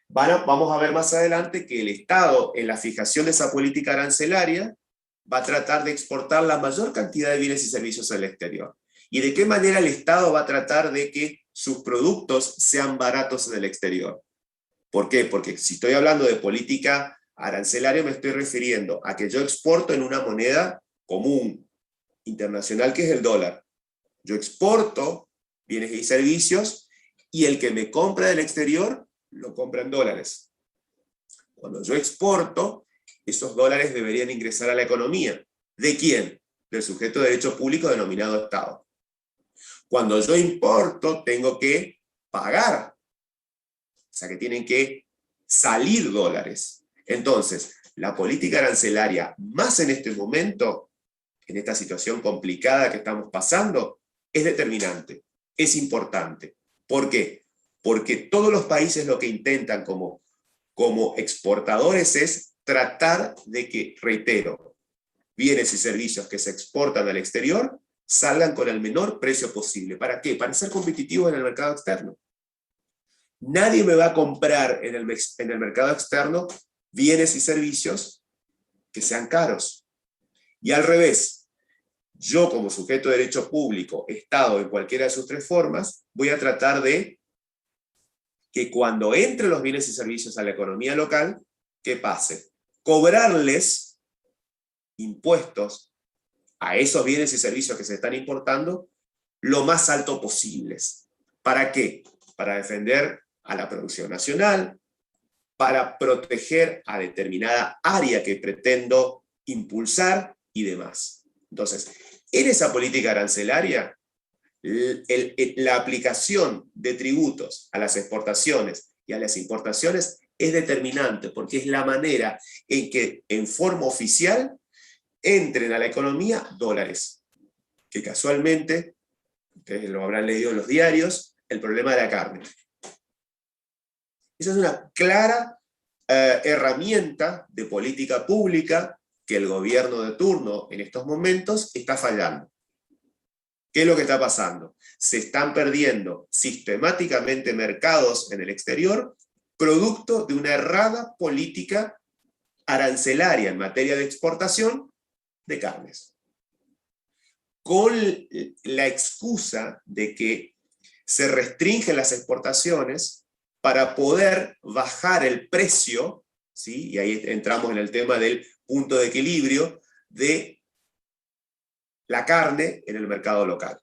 vamos a ver más adelante que el Estado, en la fijación de esa política arancelaria, va a tratar de exportar la mayor cantidad de bienes y servicios al exterior. ¿Y de qué manera el Estado va a tratar de que sus productos sean baratos en el exterior? ¿Por qué? Porque si estoy hablando de política arancelaria, me estoy refiriendo a que yo exporto en una moneda común, internacional, que es el dólar. Yo exporto bienes y servicios, y el que me compra del exterior lo compra en dólares. Cuando yo exporto, esos dólares deberían ingresar a la economía. ¿De quién? Del sujeto de derecho público denominado Estado. Cuando yo importo, tengo que pagar. O sea que tienen que salir dólares. Entonces, la política arancelaria, más en este momento, en esta situación complicada que estamos pasando, es determinante, es importante. ¿Por qué? Porque todos los países lo que intentan como exportadores es tratar de que, reitero, bienes y servicios que se exportan al exterior salgan con el menor precio posible. ¿Para qué? Para ser competitivos en el mercado externo. Nadie me va a comprar en el mercado externo bienes y servicios que sean caros. Y al revés, yo como sujeto de derecho público, Estado en cualquiera de sus tres formas, voy a tratar de que cuando entren los bienes y servicios a la economía local, ¿qué pase? Cobrarles impuestos a esos bienes y servicios que se están importando lo más alto posibles. ¿Para qué? Para defender a la producción nacional, para proteger a determinada área que pretendo impulsar y demás. Entonces, en esa política arancelaria, la aplicación de tributos a las exportaciones y a las importaciones es determinante, porque es la manera en que en forma oficial entren a la economía dólares, que casualmente, ustedes lo habrán leído en los diarios, el problema de la carne. Esa es una clara herramienta de política pública que el gobierno de turno en estos momentos está fallando. ¿Qué es lo que está pasando? Se están perdiendo sistemáticamente mercados en el exterior producto de una errada política arancelaria en materia de exportación de carnes. Con la excusa de que se restringen las exportaciones para poder bajar el precio, ¿sí? Y ahí entramos en el tema del punto de equilibrio de la carne en el mercado local.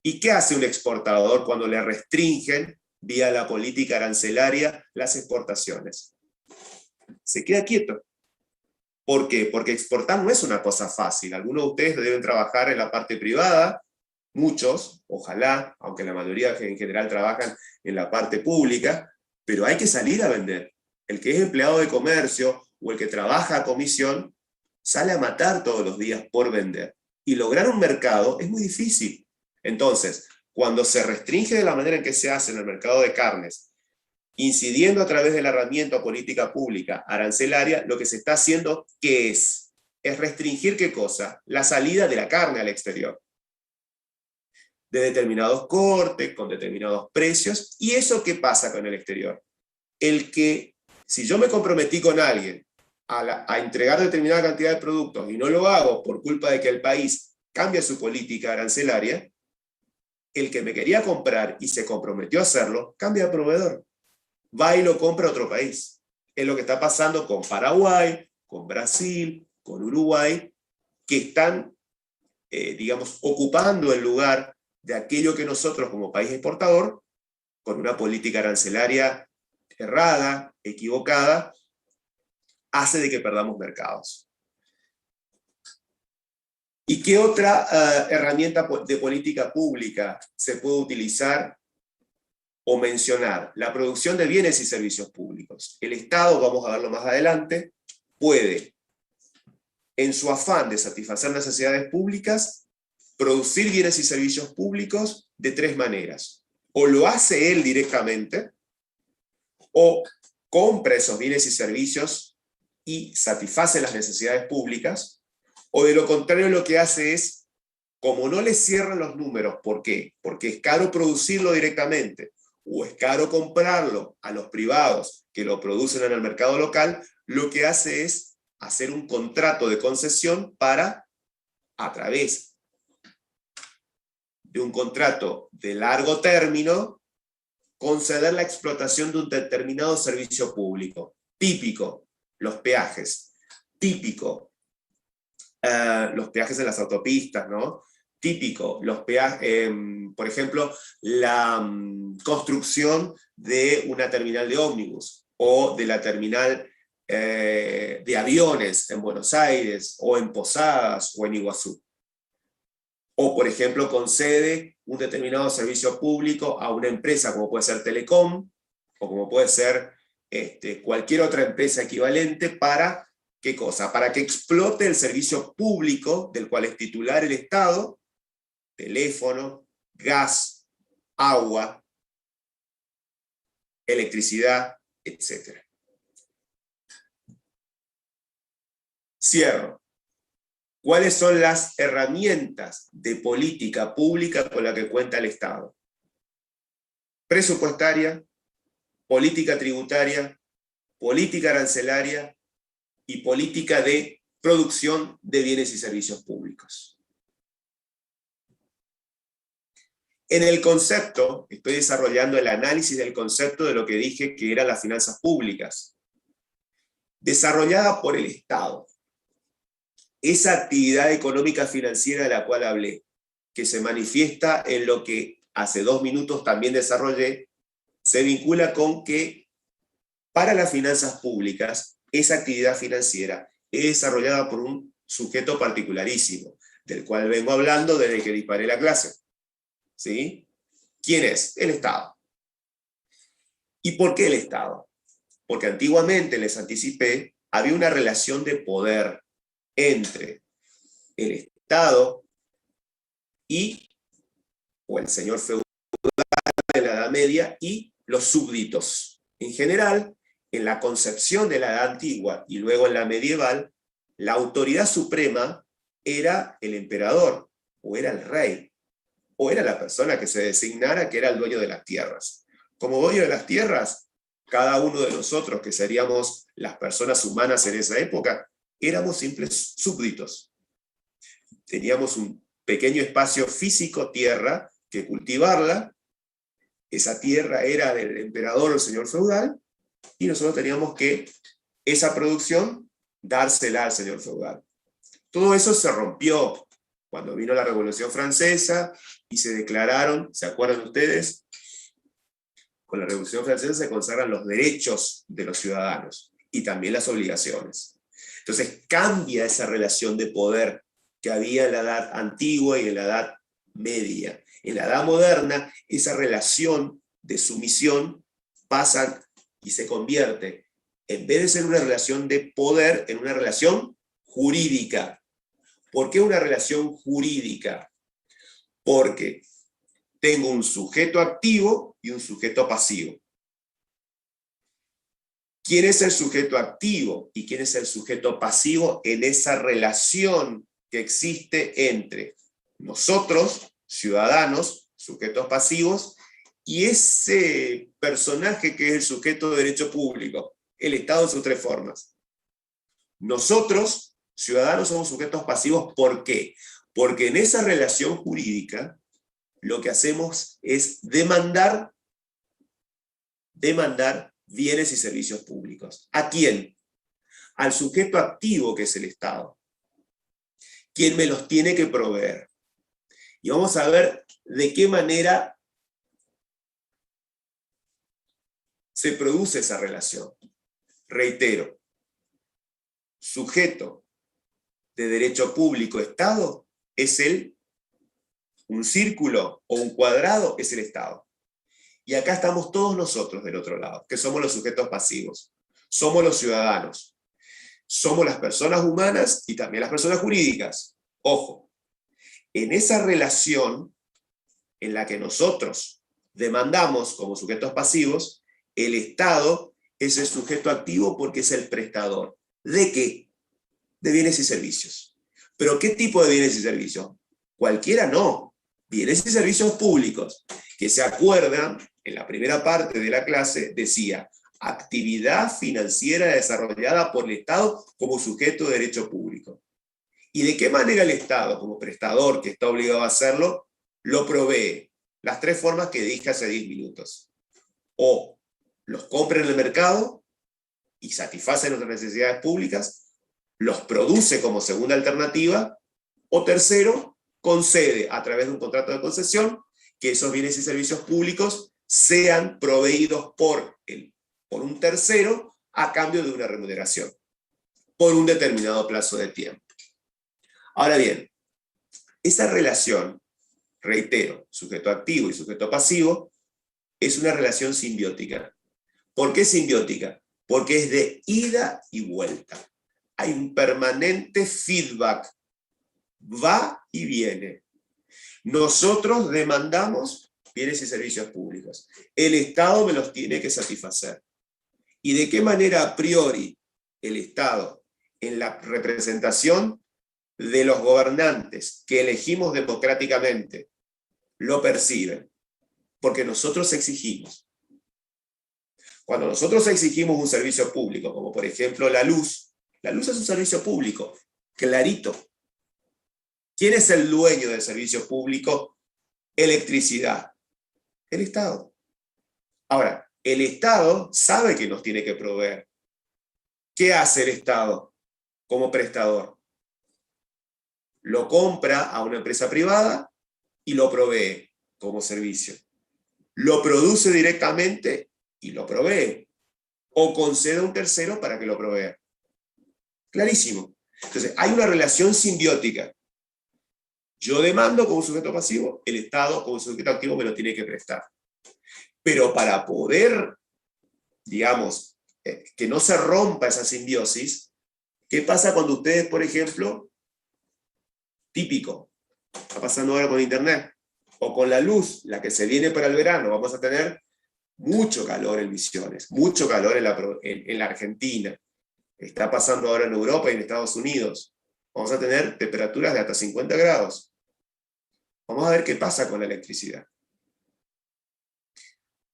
¿Y qué hace un exportador cuando le restringen, vía la política arancelaria, las exportaciones? Se queda quieto. ¿Por qué? Porque exportar no es una cosa fácil. Algunos de ustedes deben trabajar en la parte privada, muchos, ojalá, aunque la mayoría en general trabajan en la parte pública, pero hay que salir a vender. El que es empleado de comercio o el que trabaja a comisión, sale a matar todos los días por vender. Y lograr un mercado es muy difícil. Entonces, cuando se restringe de la manera en que se hace en el mercado de carnes, incidiendo a través de la herramienta política pública arancelaria, lo que se está haciendo, ¿qué es? Es restringir ¿qué cosa? La salida de la carne al exterior. De determinados cortes, con determinados precios. ¿Y eso qué pasa con el exterior? Si yo me comprometí con alguien a entregar determinada cantidad de productos y no lo hago por culpa de que el país cambia su política arancelaria, el que me quería comprar y se comprometió a hacerlo, cambia de proveedor. Va y lo compra a otro país. Es lo que está pasando con Paraguay, con Brasil, con Uruguay, que están, digamos, ocupando el lugar de aquello que nosotros como país exportador, con una política arancelaria errada, equivocada, hace de que perdamos mercados. ¿Y qué otra herramienta de política pública se puede utilizar o mencionar? La producción de bienes y servicios públicos. El Estado, vamos a verlo más adelante, puede, en su afán de satisfacer necesidades públicas, producir bienes y servicios públicos de tres maneras. O lo hace él directamente, o compra esos bienes y servicios y satisface las necesidades públicas, o de lo contrario lo que hace es, como no le cierran los números, ¿por qué? Porque es caro producirlo directamente, o es caro comprarlo a los privados que lo producen en el mercado local, lo que hace es hacer un contrato de concesión para, a través de un contrato de largo término, conceder la explotación de un determinado servicio público. Típico, los peajes. Típico, los peajes en las autopistas, ¿no? Típico, los peajes, por ejemplo, la construcción de una terminal de ómnibus, o de la terminal de aviones en Buenos Aires, o en Posadas, o en Iguazú. O, por ejemplo, concede un determinado servicio público a una empresa, como puede ser Telecom, o como puede ser cualquier otra empresa equivalente, para, ¿qué cosa? Para que explote el servicio público del cual es titular el Estado, teléfono, gas, agua, electricidad, etc. Cierro. ¿Cuáles son las herramientas de política pública con la que cuenta el Estado? Presupuestaria, política tributaria, política arancelaria y política de producción de bienes y servicios públicos. En el concepto, estoy desarrollando el análisis del concepto de lo que dije que eran las finanzas públicas, desarrollada por el Estado. Esa actividad económica financiera de la cual hablé, que se manifiesta en lo que hace 2 minutos también desarrollé, se vincula con que para las finanzas públicas, esa actividad financiera es desarrollada por un sujeto particularísimo, del cual vengo hablando desde que disparé la clase. ¿Sí? ¿Quién es? El Estado. ¿Y por qué el Estado? Porque antiguamente, les anticipé, había una relación de poder entre el Estado o el señor feudal de la Edad Media y los súbditos. En general, en la concepción de la Edad Antigua y luego en la medieval, la autoridad suprema era el emperador, o era el rey, o era la persona que se designara que era el dueño de las tierras. Como dueño de las tierras, cada uno de nosotros, que seríamos las personas humanas en esa época, éramos simples súbditos. Teníamos un pequeño espacio físico, tierra, que cultivarla. Esa tierra era del emperador o el señor feudal, y nosotros teníamos que esa producción dársela al señor feudal. Todo eso se rompió cuando vino la Revolución Francesa y se declararon, ¿se acuerdan ustedes? Con la Revolución Francesa se consagran los derechos de los ciudadanos y también las obligaciones. Entonces cambia esa relación de poder que había en la Edad Antigua y en la Edad Media. En la Edad Moderna, esa relación de sumisión pasa y se convierte, en vez de ser una relación de poder, en una relación jurídica. ¿Por qué una relación jurídica? Porque tengo un sujeto activo y un sujeto pasivo. ¿Quién es el sujeto activo y quién es el sujeto pasivo en esa relación que existe entre nosotros, ciudadanos, sujetos pasivos, y ese personaje que es el sujeto de derecho público, el Estado en sus tres formas? Nosotros, ciudadanos, somos sujetos pasivos. ¿Por qué? Porque en esa relación jurídica lo que hacemos es demandar bienes y servicios públicos. ¿A quién? Al sujeto activo, que es el Estado, quien me los tiene que proveer. Y vamos a ver de qué manera se produce esa relación. Reitero, sujeto de derecho público Estado es un círculo o un cuadrado es el Estado. Y acá estamos todos nosotros del otro lado, que somos los sujetos pasivos, somos los ciudadanos, somos las personas humanas y también las personas jurídicas. Ojo, en esa relación en la que nosotros demandamos como sujetos pasivos, el Estado es el sujeto activo porque es el prestador. ¿De qué? De bienes y servicios. ¿Pero qué tipo de bienes y servicios? Cualquiera no. Bienes y servicios públicos, que se acuerdan, en la primera parte de la clase, decía, actividad financiera desarrollada por el Estado como sujeto de derecho público. ¿Y de qué manera el Estado, como prestador que está obligado a hacerlo, lo provee? Las tres formas que dije hace 10 minutos. O los compra en el mercado y satisface nuestras necesidades públicas, los produce como segunda alternativa, o tercero, concede a través de un contrato de concesión que esos bienes y servicios públicos sean proveídos por un tercero a cambio de una remuneración, por un determinado plazo de tiempo. Ahora bien, esa relación, reitero, sujeto activo y sujeto pasivo, es una relación simbiótica. ¿Por qué simbiótica? Porque es de ida y vuelta. Hay un permanente feedback, va y viene. Nosotros demandamos bienes y servicios públicos. El Estado me los tiene que satisfacer. ¿Y de qué manera a priori el Estado, en la representación de los gobernantes que elegimos democráticamente, lo percibe? Porque nosotros exigimos. Cuando nosotros exigimos un servicio público, como por ejemplo la luz es un servicio público, clarito. ¿Quién es el dueño del servicio público? Electricidad. El Estado. Ahora, el Estado sabe que nos tiene que proveer. ¿Qué hace el Estado como prestador? Lo compra a una empresa privada y lo provee como servicio. Lo produce directamente y lo provee. O concede a un tercero para que lo provea. Clarísimo. Entonces, hay una relación simbiótica. Yo demando como sujeto pasivo, el Estado como sujeto activo me lo tiene que prestar. Pero para poder, digamos, que no se rompa esa simbiosis, ¿qué pasa cuando ustedes, por ejemplo, típico, está pasando ahora con Internet, o con la luz, la que se viene para el verano, vamos a tener mucho calor en Misiones, mucho calor en la Argentina, está pasando ahora en Europa y en Estados Unidos, vamos a tener temperaturas de hasta 50 grados. Vamos a ver qué pasa con la electricidad.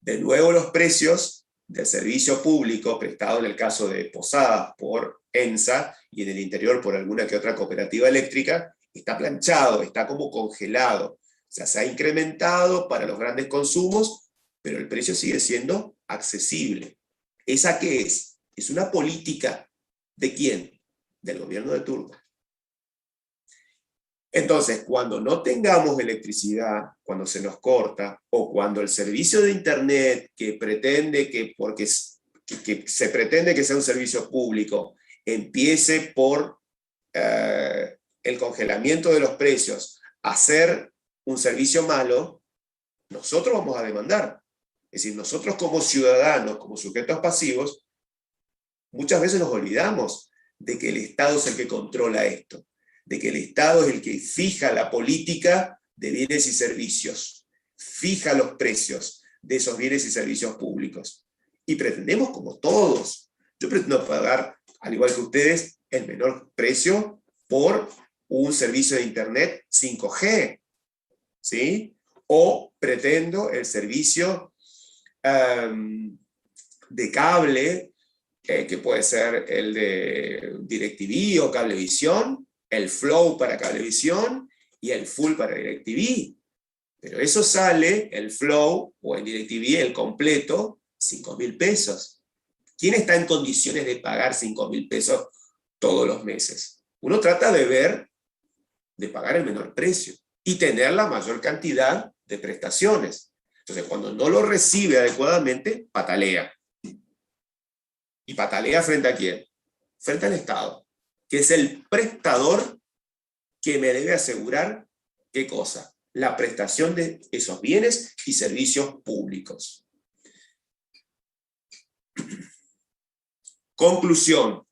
De nuevo, los precios del servicio público prestado en el caso de Posadas por ENSA y en el interior por alguna que otra cooperativa eléctrica, está planchado, está como congelado. O sea, se ha incrementado para los grandes consumos, pero el precio sigue siendo accesible. ¿Esa qué es? Es una política. ¿De quién? Del gobierno de turno. Entonces, cuando no tengamos electricidad, cuando se nos corta, o cuando el servicio de Internet que pretende que se pretende que sea un servicio público, empiece por el congelamiento de los precios a ser un servicio malo, nosotros vamos a demandar. Es decir, nosotros como ciudadanos, como sujetos pasivos, muchas veces nos olvidamos de que el Estado es el que controla esto, de que el Estado es el que fija la política de bienes y servicios, fija los precios de esos bienes y servicios públicos. Y pretendemos, como todos, yo pretendo pagar, al igual que ustedes, el menor precio por un servicio de Internet 5G, ¿sí? O pretendo el servicio de cable, que puede ser el de DirecTV o Cablevisión, el Flow para Cablevisión y el Full para DirecTV. Pero eso sale, el Flow o el DirecTV, el completo, 5.000 pesos. ¿Quién está en condiciones de pagar 5.000 pesos todos los meses? Uno trata de ver, de pagar el menor precio y tener la mayor cantidad de prestaciones. Entonces, cuando no lo recibe adecuadamente, patalea. ¿Y patalea frente a quién? Frente al Estado, que es el prestador que me debe asegurar, ¿qué cosa? La prestación de esos bienes y servicios públicos. Conclusión.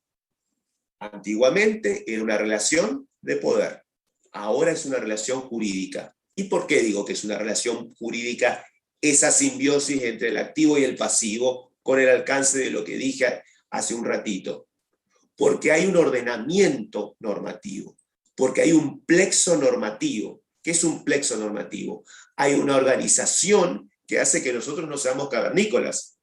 Antiguamente era una relación de poder. Ahora es una relación jurídica. ¿Y por qué digo que es una relación jurídica? Esa simbiosis entre el activo y el pasivo, con el alcance de lo que dije hace un ratito. Porque hay un ordenamiento normativo. Porque hay un plexo normativo. ¿Qué es un plexo normativo? Hay una organización que hace que nosotros no seamos cavernícolas.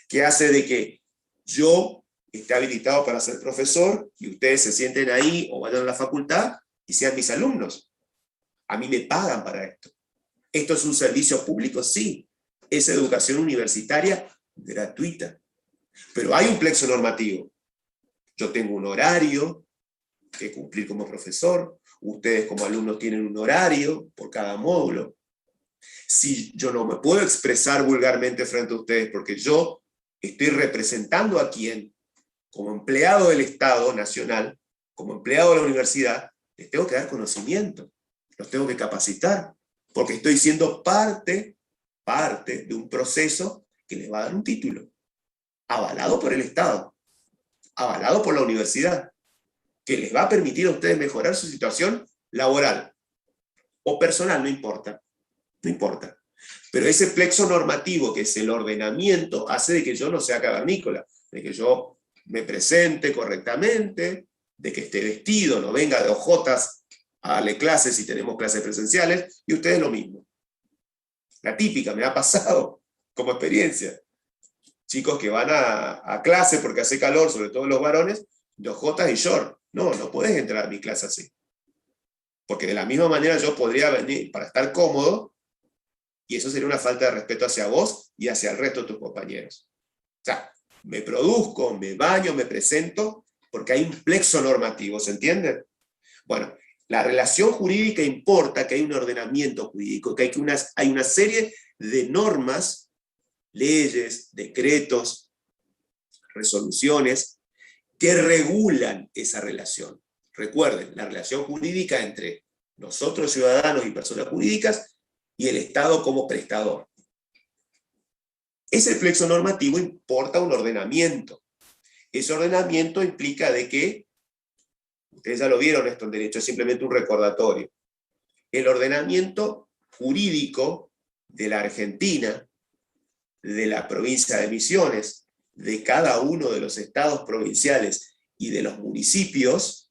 Que hace de que yo esté habilitado para ser profesor y ustedes se sienten ahí o vayan a la facultad y sean mis alumnos. A mí me pagan para esto. ¿Esto es un servicio público? Sí. Es educación universitaria gratuita. Pero hay un plexo normativo. Yo tengo un horario que cumplir como profesor. Ustedes como alumnos tienen un horario por cada módulo. Si yo no me puedo expresar vulgarmente frente a ustedes porque yo estoy representando a quién, como empleado del Estado Nacional, como empleado de la universidad, les tengo que dar conocimiento, los tengo que capacitar, porque estoy siendo parte de un proceso que les va a dar un título, avalado por el Estado, avalado por la universidad, que les va a permitir a ustedes mejorar su situación laboral o personal, no importa. Pero ese plexo normativo, que es el ordenamiento, hace de que yo no sea cavernícola, de que yo me presente correctamente, de que esté vestido, no venga de ojotas a darle clases si tenemos clases presenciales, y ustedes lo mismo. La típica, me ha pasado como experiencia. Chicos que van a clase porque hace calor, sobre todo los varones, de ojotas y short. No podés entrar a mi clase así. Porque de la misma manera yo podría venir para estar cómodo, y eso sería una falta de respeto hacia vos y hacia el resto de tus compañeros. O sea, me produzco, me baño, me presento, porque hay un plexo normativo, ¿se entiende? Bueno, la relación jurídica importa que hay un ordenamiento jurídico, que hay una serie de normas, leyes, decretos, resoluciones, que regulan esa relación. Recuerden, la relación jurídica entre nosotros, ciudadanos y personas jurídicas, y el Estado como prestador. Ese plexo normativo importa un ordenamiento. Ese ordenamiento implica de que, ustedes ya lo vieron esto en derecho, es simplemente un recordatorio. El ordenamiento jurídico de la Argentina, de la provincia de Misiones, de cada uno de los estados provinciales y de los municipios,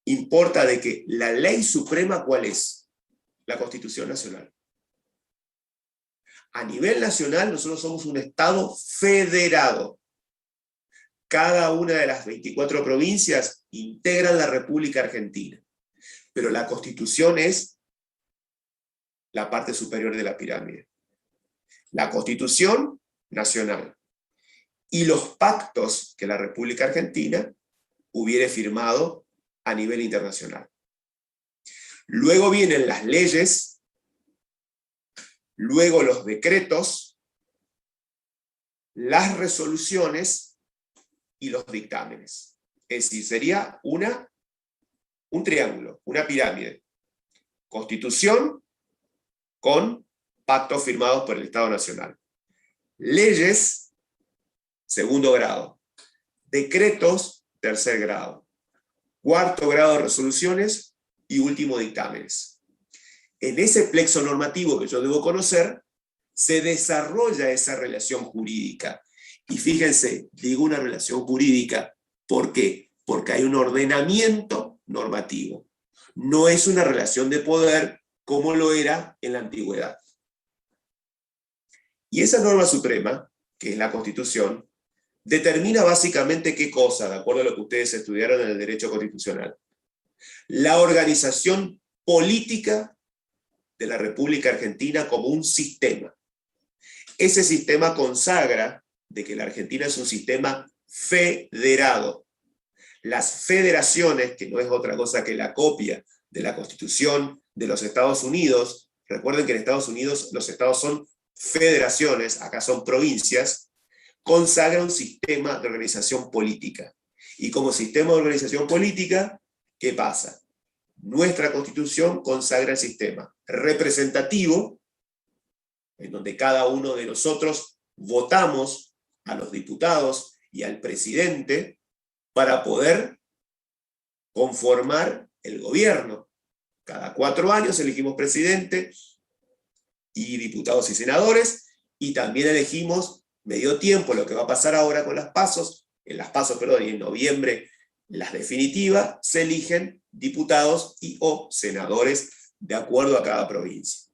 importa de que la ley suprema, ¿cuál es? La Constitución Nacional. A nivel nacional, nosotros somos un Estado federado. Cada una de las 24 provincias integran la República Argentina. Pero la Constitución es la parte superior de la pirámide. La Constitución Nacional. Y los pactos que la República Argentina hubiere firmado a nivel internacional. Luego vienen las leyes, luego los decretos, las resoluciones y los dictámenes. Es decir, sería un triángulo, una pirámide. Constitución con pactos firmados por el Estado Nacional. Leyes, segundo grado. Decretos, tercer grado. Cuarto grado de resoluciones y último dictámenes. En ese plexo normativo que yo debo conocer, se desarrolla esa relación jurídica. Y fíjense, digo una relación jurídica, ¿por qué? Porque hay un ordenamiento normativo. No es una relación de poder como lo era en la antigüedad. Y esa norma suprema, que es la Constitución, determina básicamente qué cosa, de acuerdo a lo que ustedes estudiaron en el derecho constitucional. La organización política de la República Argentina como un sistema. Ese sistema consagra de que la Argentina es un sistema federado. Las federaciones, que no es otra cosa que la copia de la Constitución de los Estados Unidos, recuerden que en Estados Unidos los estados son federaciones, acá son provincias, consagra un sistema de organización política. Y como sistema de organización política, ¿qué pasa? Nuestra Constitución consagra el sistema representativo, en donde cada uno de nosotros votamos a los diputados y al presidente para poder conformar el gobierno. Cada 4 años elegimos presidente y diputados y senadores, y también elegimos medio tiempo, lo que va a pasar ahora con las PASO, y en noviembre las definitivas, se eligen diputados y o senadores de acuerdo a cada provincia.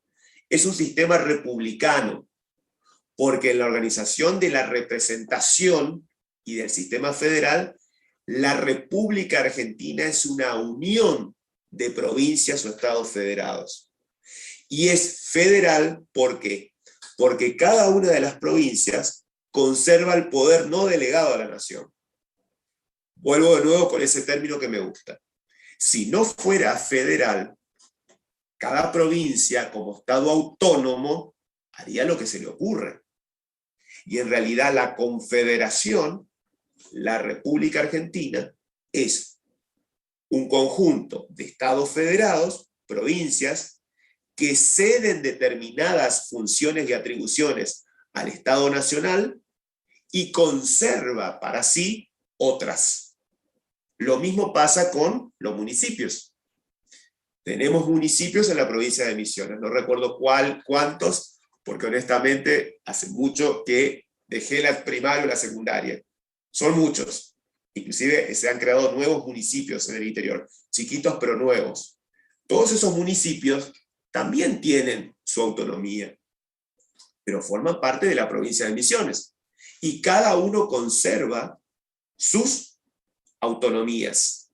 Es un sistema republicano, porque en la organización de la representación y del sistema federal, la República Argentina es una unión de provincias o estados federados. Y es federal, ¿por qué? Porque cada una de las provincias conserva el poder no delegado a la nación. Vuelvo de nuevo con ese término que me gusta. Si no fuera federal, cada provincia, como estado autónomo, haría lo que se le ocurre. Y en realidad la confederación, la República Argentina, es un conjunto de estados federados, provincias, que ceden determinadas funciones y atribuciones al Estado Nacional y conserva para sí otras. Lo mismo pasa con los municipios. Tenemos municipios en la provincia de Misiones, no recuerdo cuántos, porque honestamente hace mucho que dejé la primaria o la secundaria. Son muchos. Inclusive se han creado nuevos municipios en el interior, chiquitos pero nuevos. Todos esos municipios también tienen su autonomía, pero forman parte de la provincia de Misiones. Y cada uno conserva sus autonomías,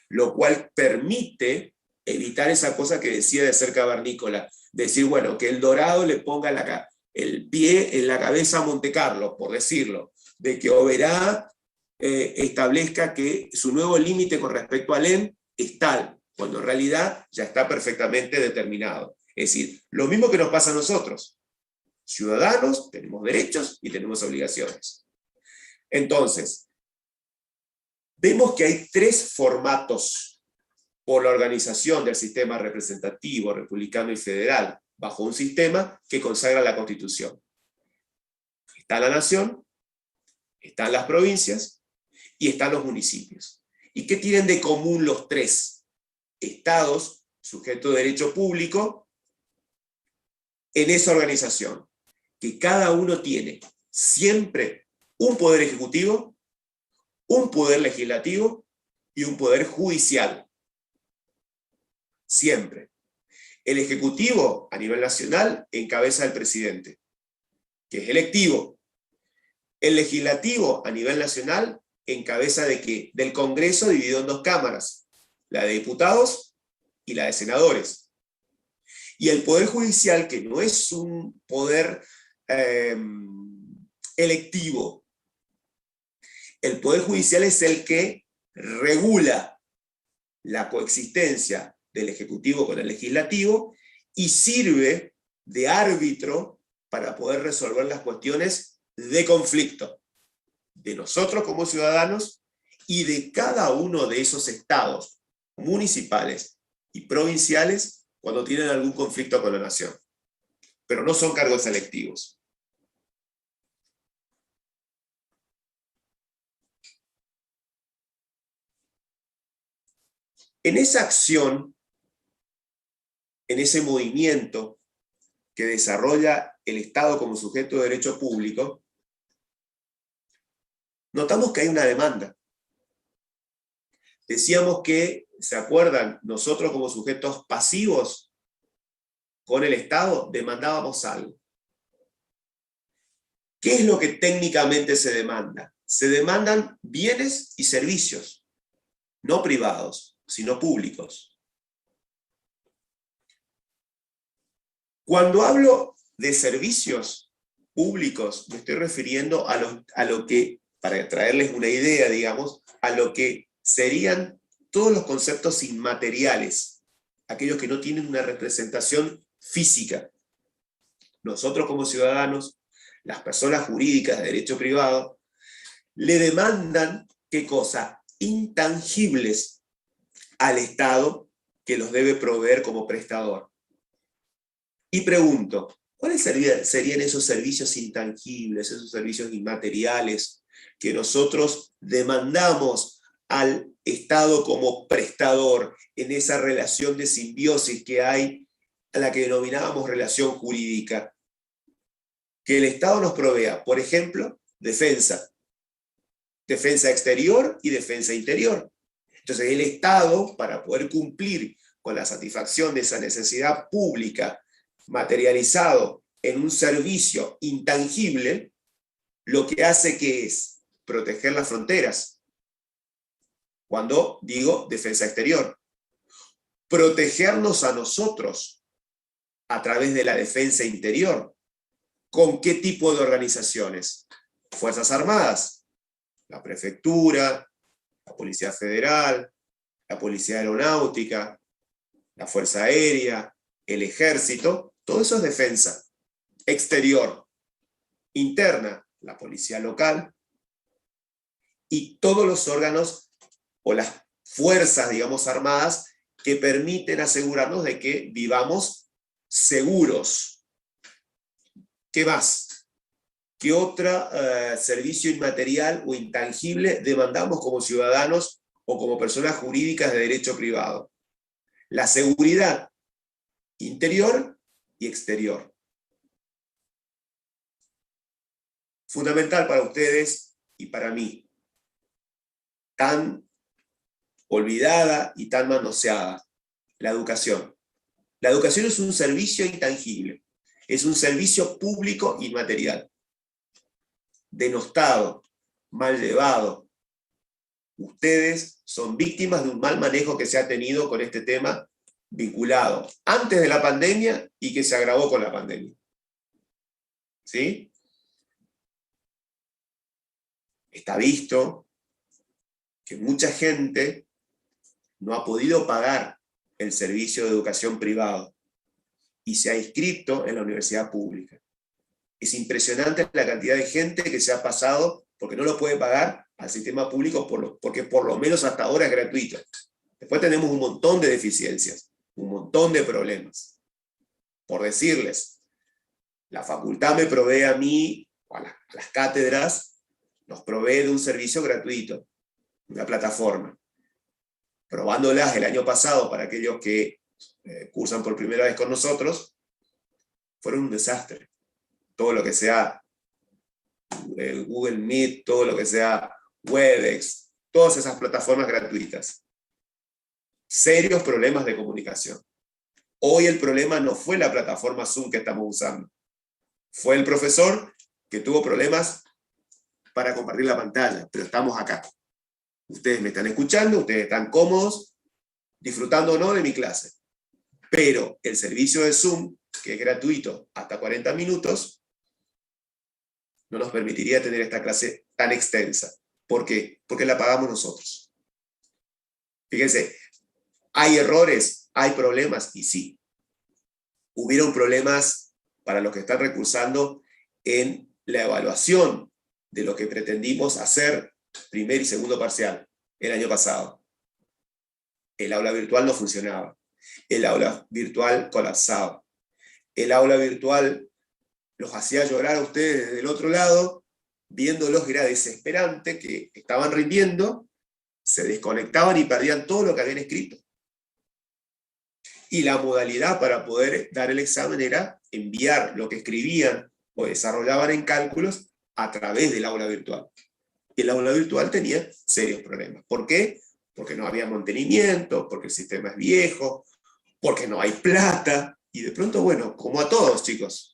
lo cual permite evitar esa cosa que decía de ser cavernícola, decir, bueno, que el Dorado le ponga el pie en la cabeza a Montecarlo, por decirlo, de que Oberá establezca que su nuevo límite con respecto al EN es tal, cuando en realidad ya está perfectamente determinado. Es decir, lo mismo que nos pasa a nosotros. Ciudadanos, tenemos derechos y tenemos obligaciones. Entonces, vemos que hay 3 formatos por la organización del sistema representativo, republicano y federal, bajo un sistema que consagra la Constitución. Está la nación, están las provincias y están los municipios. ¿Y qué tienen de común los 3? Estados, sujetos de derecho público, en esa organización, que cada uno tiene siempre un poder ejecutivo, un poder legislativo y un poder judicial. Siempre. El ejecutivo a nivel nacional encabeza el presidente, que es electivo. El legislativo a nivel nacional encabeza del Congreso dividido en 2 cámaras, la de diputados y la de senadores. Y el poder judicial, que no es un poder electivo, el poder judicial es el que regula la coexistencia del Ejecutivo con el Legislativo y sirve de árbitro para poder resolver las cuestiones de conflicto de nosotros como ciudadanos y de cada uno de esos estados municipales y provinciales cuando tienen algún conflicto con la nación. Pero no son cargos electivos. En esa acción, en ese movimiento que desarrolla el Estado como sujeto de derecho público, notamos que hay una demanda. Decíamos que, ¿se acuerdan? Nosotros como sujetos pasivos con el Estado demandábamos algo. ¿Qué es lo que técnicamente se demanda? Se demandan bienes y servicios, no privados, sino públicos. Cuando hablo de servicios públicos, me estoy refiriendo a lo que, para traerles una idea, digamos, a lo que serían todos los conceptos inmateriales, aquellos que no tienen una representación física. Nosotros como ciudadanos, las personas jurídicas de derecho privado, le demandan, ¿qué cosa? Intangibles al Estado que los debe proveer como prestador. Y pregunto, ¿cuáles serían esos servicios intangibles, esos servicios inmateriales que nosotros demandamos al Estado como prestador en esa relación de simbiosis que hay, a la que denominábamos relación jurídica? Que el Estado nos provea, por ejemplo, defensa exterior y defensa interior. Entonces el Estado, para poder cumplir con la satisfacción de esa necesidad pública materializado en un servicio intangible, lo que hace que es proteger las fronteras. Cuando digo defensa exterior, protegernos a nosotros a través de la defensa interior. ¿Con qué tipo de organizaciones? Fuerzas Armadas, la Prefectura, la Policía Federal, la Policía Aeronáutica, la Fuerza Aérea, el Ejército, todo eso es defensa. Exterior, interna, la Policía Local, y todos los órganos o las fuerzas, digamos, armadas que permiten asegurarnos de que vivamos seguros. ¿Qué más? ¿Qué otro servicio inmaterial o intangible demandamos como ciudadanos o como personas jurídicas de derecho privado? La seguridad interior y exterior. Fundamental para ustedes y para mí. Tan olvidada y tan manoseada. La educación. La educación es un servicio intangible. Es un servicio público inmaterial. Denostado, mal llevado. Ustedes son víctimas de un mal manejo que se ha tenido con este tema vinculado antes de la pandemia y que se agravó con la pandemia. ¿Sí? Está visto que mucha gente no ha podido pagar el servicio de educación privado y se ha inscrito en la universidad pública. Es impresionante la cantidad de gente que se ha pasado porque no lo puede pagar al sistema público porque por lo menos hasta ahora es gratuito. Después tenemos un montón de deficiencias, un montón de problemas. Por decirles, la facultad me provee a mí, o a las cátedras, nos provee de un servicio gratuito, una plataforma. Probándolas el año pasado para aquellos que cursan por primera vez con nosotros, fueron un desastre. Todo lo que sea Google Meet, todo lo que sea Webex, todas esas plataformas gratuitas. Serios problemas de comunicación. Hoy el problema no fue la plataforma Zoom que estamos usando. Fue el profesor que tuvo problemas para compartir la pantalla, pero estamos acá. Ustedes me están escuchando, ustedes están cómodos, disfrutando o no de mi clase. Pero el servicio de Zoom, que es gratuito hasta 40 minutos, no nos permitiría tener esta clase tan extensa. ¿Por qué? Porque la pagamos nosotros. Fíjense, ¿hay errores? ¿Hay problemas? Y sí. Hubieron problemas para los que están recursando en la evaluación de lo que pretendimos hacer primer y segundo parcial el año pasado. El aula virtual no funcionaba. El aula virtual colapsaba. El aula virtual los hacía llorar a ustedes desde el otro lado, viéndolos, era desesperante, que estaban rindiendo, se desconectaban y perdían todo lo que habían escrito. Y la modalidad para poder dar el examen era enviar lo que escribían o desarrollaban en cálculos a través del aula virtual. Y el aula virtual tenía serios problemas. ¿Por qué? Porque no había mantenimiento, porque el sistema es viejo, porque no hay plata, y de pronto, bueno, como a todos, chicos,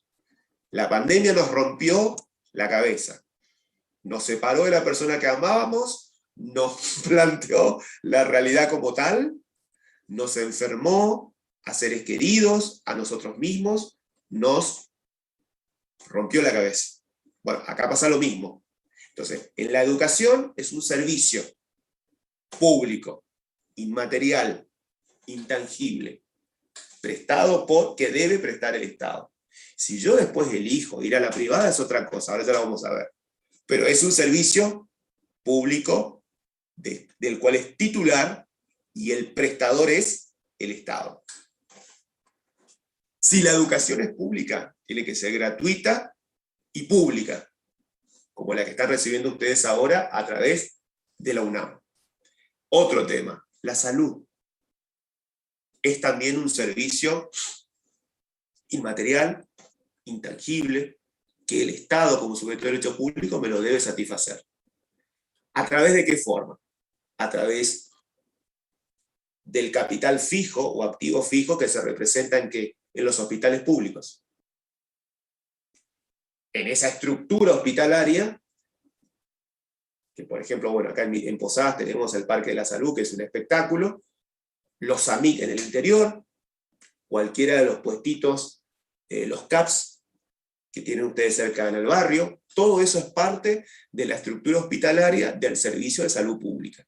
la pandemia nos rompió la cabeza, nos separó de la persona que amábamos, nos planteó la realidad como tal, nos enfermó a seres queridos, a nosotros mismos, nos rompió la cabeza. Bueno, acá pasa lo mismo. Entonces, en la educación es un servicio público, inmaterial, intangible, prestado por, que debe prestar el Estado. Si yo después elijo ir a la privada es otra cosa, ahora ya la vamos a ver. Pero es un servicio público del cual es titular y el prestador es el Estado. Si la educación es pública, tiene que ser gratuita y pública, como la que están recibiendo ustedes ahora a través de la UNAM. Otro tema, la salud. Es también un servicio inmaterial, intangible, que el Estado como sujeto de derecho público me lo debe satisfacer. ¿A través de qué forma? A través del capital fijo o activo fijo que se representa en los hospitales públicos. En esa estructura hospitalaria, que por ejemplo, bueno, acá en Posadas tenemos el Parque de la Salud, que es un espectáculo, los AMIC en el interior, cualquiera de los puestitos, los CAPS, que tienen ustedes cerca en el barrio, todo eso es parte de la estructura hospitalaria del servicio de salud pública.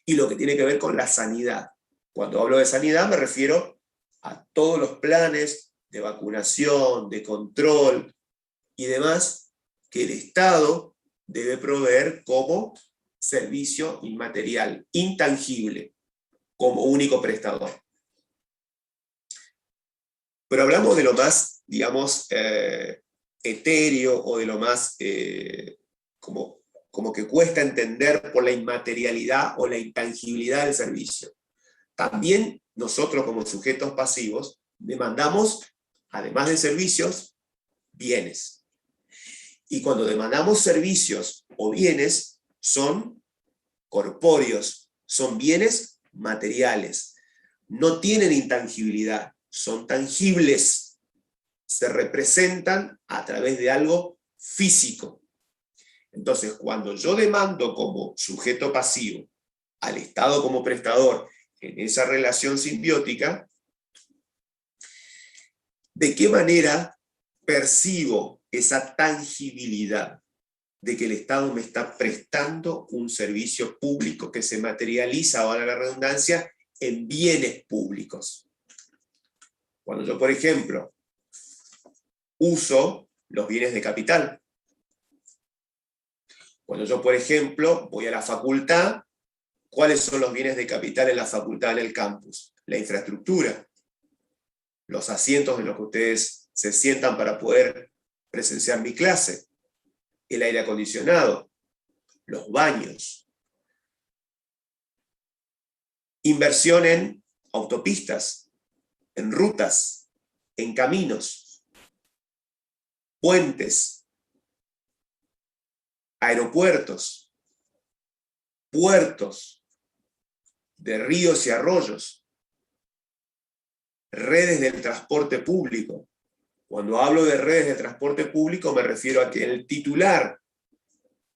Y lo que tiene que ver con la sanidad. Cuando hablo de sanidad me refiero a todos los planes de vacunación, de control y demás que el Estado debe proveer como servicio inmaterial, intangible, como único prestador. Pero hablamos de lo más, digamos, etéreo o de lo más como que cuesta entender por la inmaterialidad o la intangibilidad del servicio. También nosotros como sujetos pasivos demandamos, además de servicios, bienes. Y cuando demandamos servicios o bienes, son corpóreos, son bienes materiales. No tienen intangibilidad, son tangibles. Se representan a través de algo físico. Entonces, cuando yo demando como sujeto pasivo al Estado como prestador en esa relación simbiótica, ¿de qué manera percibo esa tangibilidad de que el Estado me está prestando un servicio público que se materializa, ahora la redundancia, en bienes públicos? Cuando yo, por ejemplo, uso los bienes de capital, cuando yo, por ejemplo, voy a la facultad, ¿cuáles son los bienes de capital en la facultad, en el campus? La infraestructura, los asientos en los que ustedes se sientan para poder presenciar mi clase, el aire acondicionado, los baños. Inversión en autopistas, en rutas, en caminos, puentes, aeropuertos, puertos de ríos y arroyos, redes del transporte público. Cuando hablo de redes de transporte público me refiero a que el titular,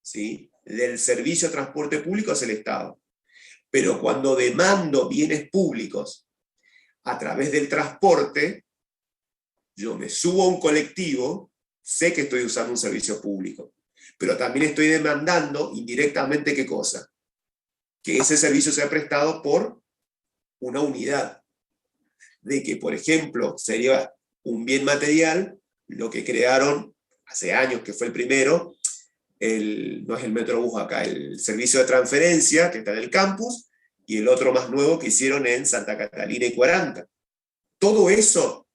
¿sí?, del servicio de transporte público es el Estado. Pero cuando demando bienes públicos a través del transporte, yo me subo a un colectivo, sé que estoy usando un servicio público, pero también estoy demandando indirectamente ¿qué cosa? Que ese servicio sea prestado por una unidad. De que, por ejemplo, sería un bien material, lo que crearon hace años, que fue el primero, no es el Metrobús acá, el servicio de transferencia, que está en el campus, y el otro más nuevo que hicieron en Santa Catalina y 40. Todo eso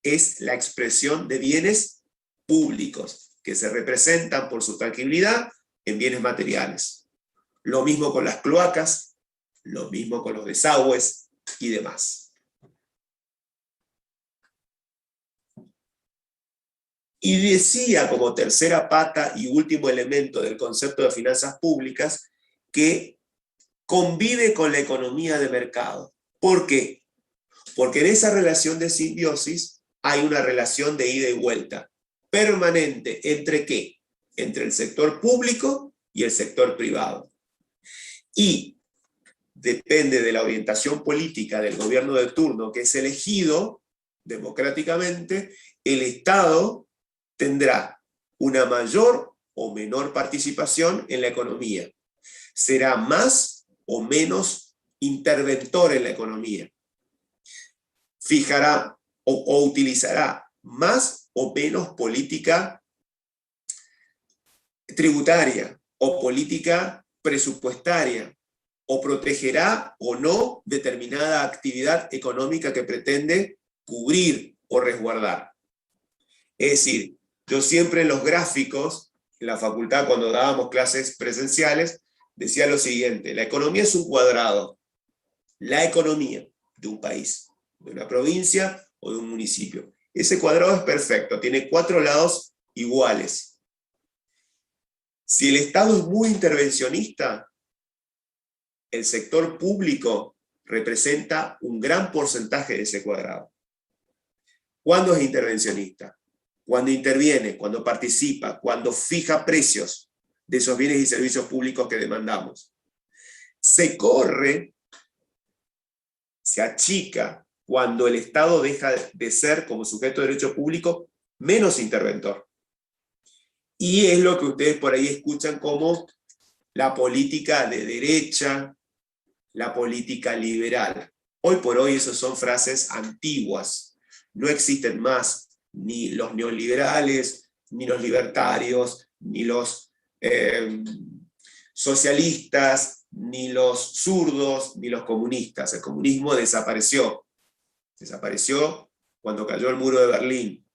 es la expresión de bienes públicos, que se representan por su tangibilidad en bienes materiales. Lo mismo con las cloacas, lo mismo con los desagües y demás. Y decía como tercera pata y último elemento del concepto de finanzas públicas que convive con la economía de mercado. ¿Por qué? Porque en esa relación de simbiosis hay una relación de ida y vuelta permanente. ¿Entre qué? Entre el sector público y el sector privado. Y depende de la orientación política del gobierno de turno que es elegido, democráticamente, el Estado tendrá una mayor o menor participación en la economía. Será más o menos interventor en la economía. Fijará o utilizará más o menos política tributaria o política presupuestaria, o protegerá o no determinada actividad económica que pretende cubrir o resguardar. Es decir, yo siempre en los gráficos, en la facultad cuando dábamos clases presenciales, decía lo siguiente: la economía es un cuadrado. La economía de un país, de una provincia o de un municipio. Ese cuadrado es perfecto, tiene 4 lados iguales. Si el Estado es muy intervencionista, el sector público representa un gran porcentaje de ese cuadrado. ¿Cuándo es intervencionista? Cuando interviene, cuando participa, cuando fija precios de esos bienes y servicios públicos que demandamos. Se corre, se achica, cuando el Estado deja de ser, como sujeto de derecho público, menos interventor. Y es lo que ustedes por ahí escuchan como la política de derecha, la política liberal. Hoy por hoy esas son frases antiguas. No existen más ni los neoliberales, ni los libertarios, ni los socialistas, ni los zurdos, ni los comunistas. El comunismo desapareció. Desapareció cuando cayó el muro de Berlín.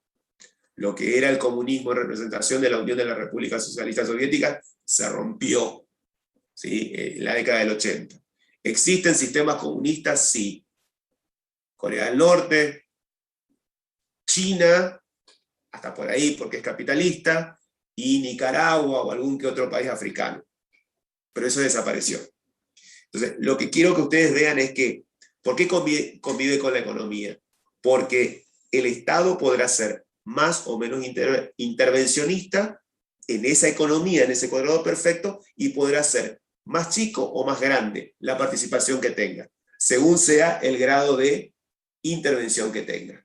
Lo que era el comunismo en representación de la Unión de las Repúblicas Socialistas Soviéticas se rompió, ¿sí? En la década del 80. ¿Existen sistemas comunistas? Sí. Corea del Norte, China, hasta por ahí porque es capitalista, y Nicaragua o algún que otro país africano. Pero eso desapareció. Entonces, lo que quiero que ustedes vean es que, ¿por qué convive con la economía? Porque el Estado podrá ser más o menos intervencionista en esa economía, en ese cuadrado perfecto, y podrá ser más chico o más grande la participación que tenga, según sea el grado de intervención que tenga.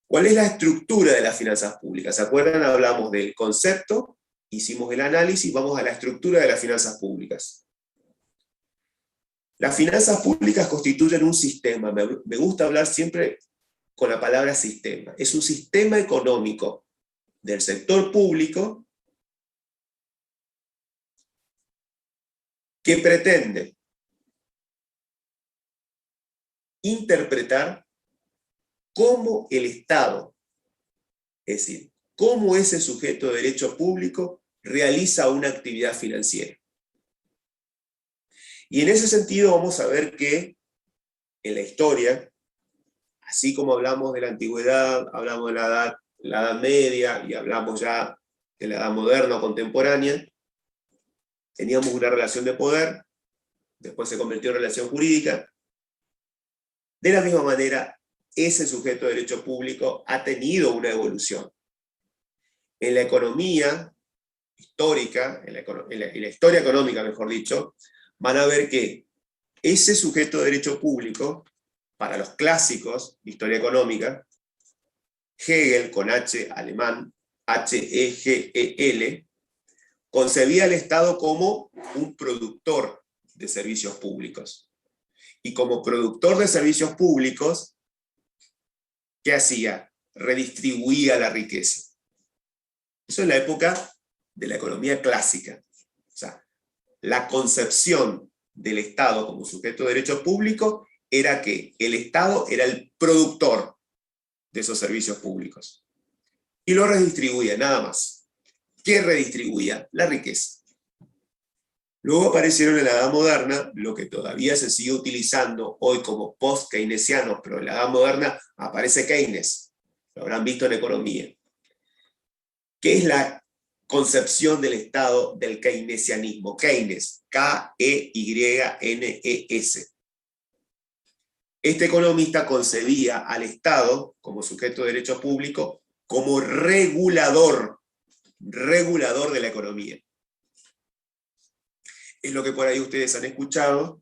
¿Cuál es la estructura de las finanzas públicas? ¿Se acuerdan? Hablamos del concepto, hicimos el análisis, vamos a la estructura de las finanzas públicas. Las finanzas públicas constituyen un sistema. Me gusta hablar siempre con la palabra sistema. Es un sistema económico del sector público que pretende interpretar cómo el Estado, es decir, cómo ese sujeto de derecho público realiza una actividad financiera. Y en ese sentido vamos a ver que en la historia, así como hablamos de la antigüedad, hablamos de la Edad Media y hablamos ya de la Edad Moderna o contemporánea, teníamos una relación de poder, después se convirtió en relación jurídica. De la misma manera, ese sujeto de derecho público ha tenido una evolución. En la economía histórica, en la historia económica, mejor dicho, van a ver que ese sujeto de derecho público, para los clásicos de historia económica, Hegel, con H alemán, H-E-G-E-L, concebía al Estado como un productor de servicios públicos. Y como productor de servicios públicos, ¿qué hacía? Redistribuía la riqueza. Eso es la época de la economía clásica. O sea, la concepción del Estado como sujeto de derecho público era que el Estado era el productor de esos servicios públicos. Y lo redistribuía, nada más. ¿Qué redistribuía? La riqueza. Luego aparecieron en la Edad Moderna, lo que todavía se sigue utilizando hoy como post-keynesianos, pero en la Edad Moderna aparece Keynes, lo habrán visto en economía. ¿Qué es la concepción del Estado del keynesianismo? Keynes, K-E-Y-N-E-S. Este economista concebía al Estado, como sujeto de derecho público, como regulador de la economía. Es lo que por ahí ustedes han escuchado,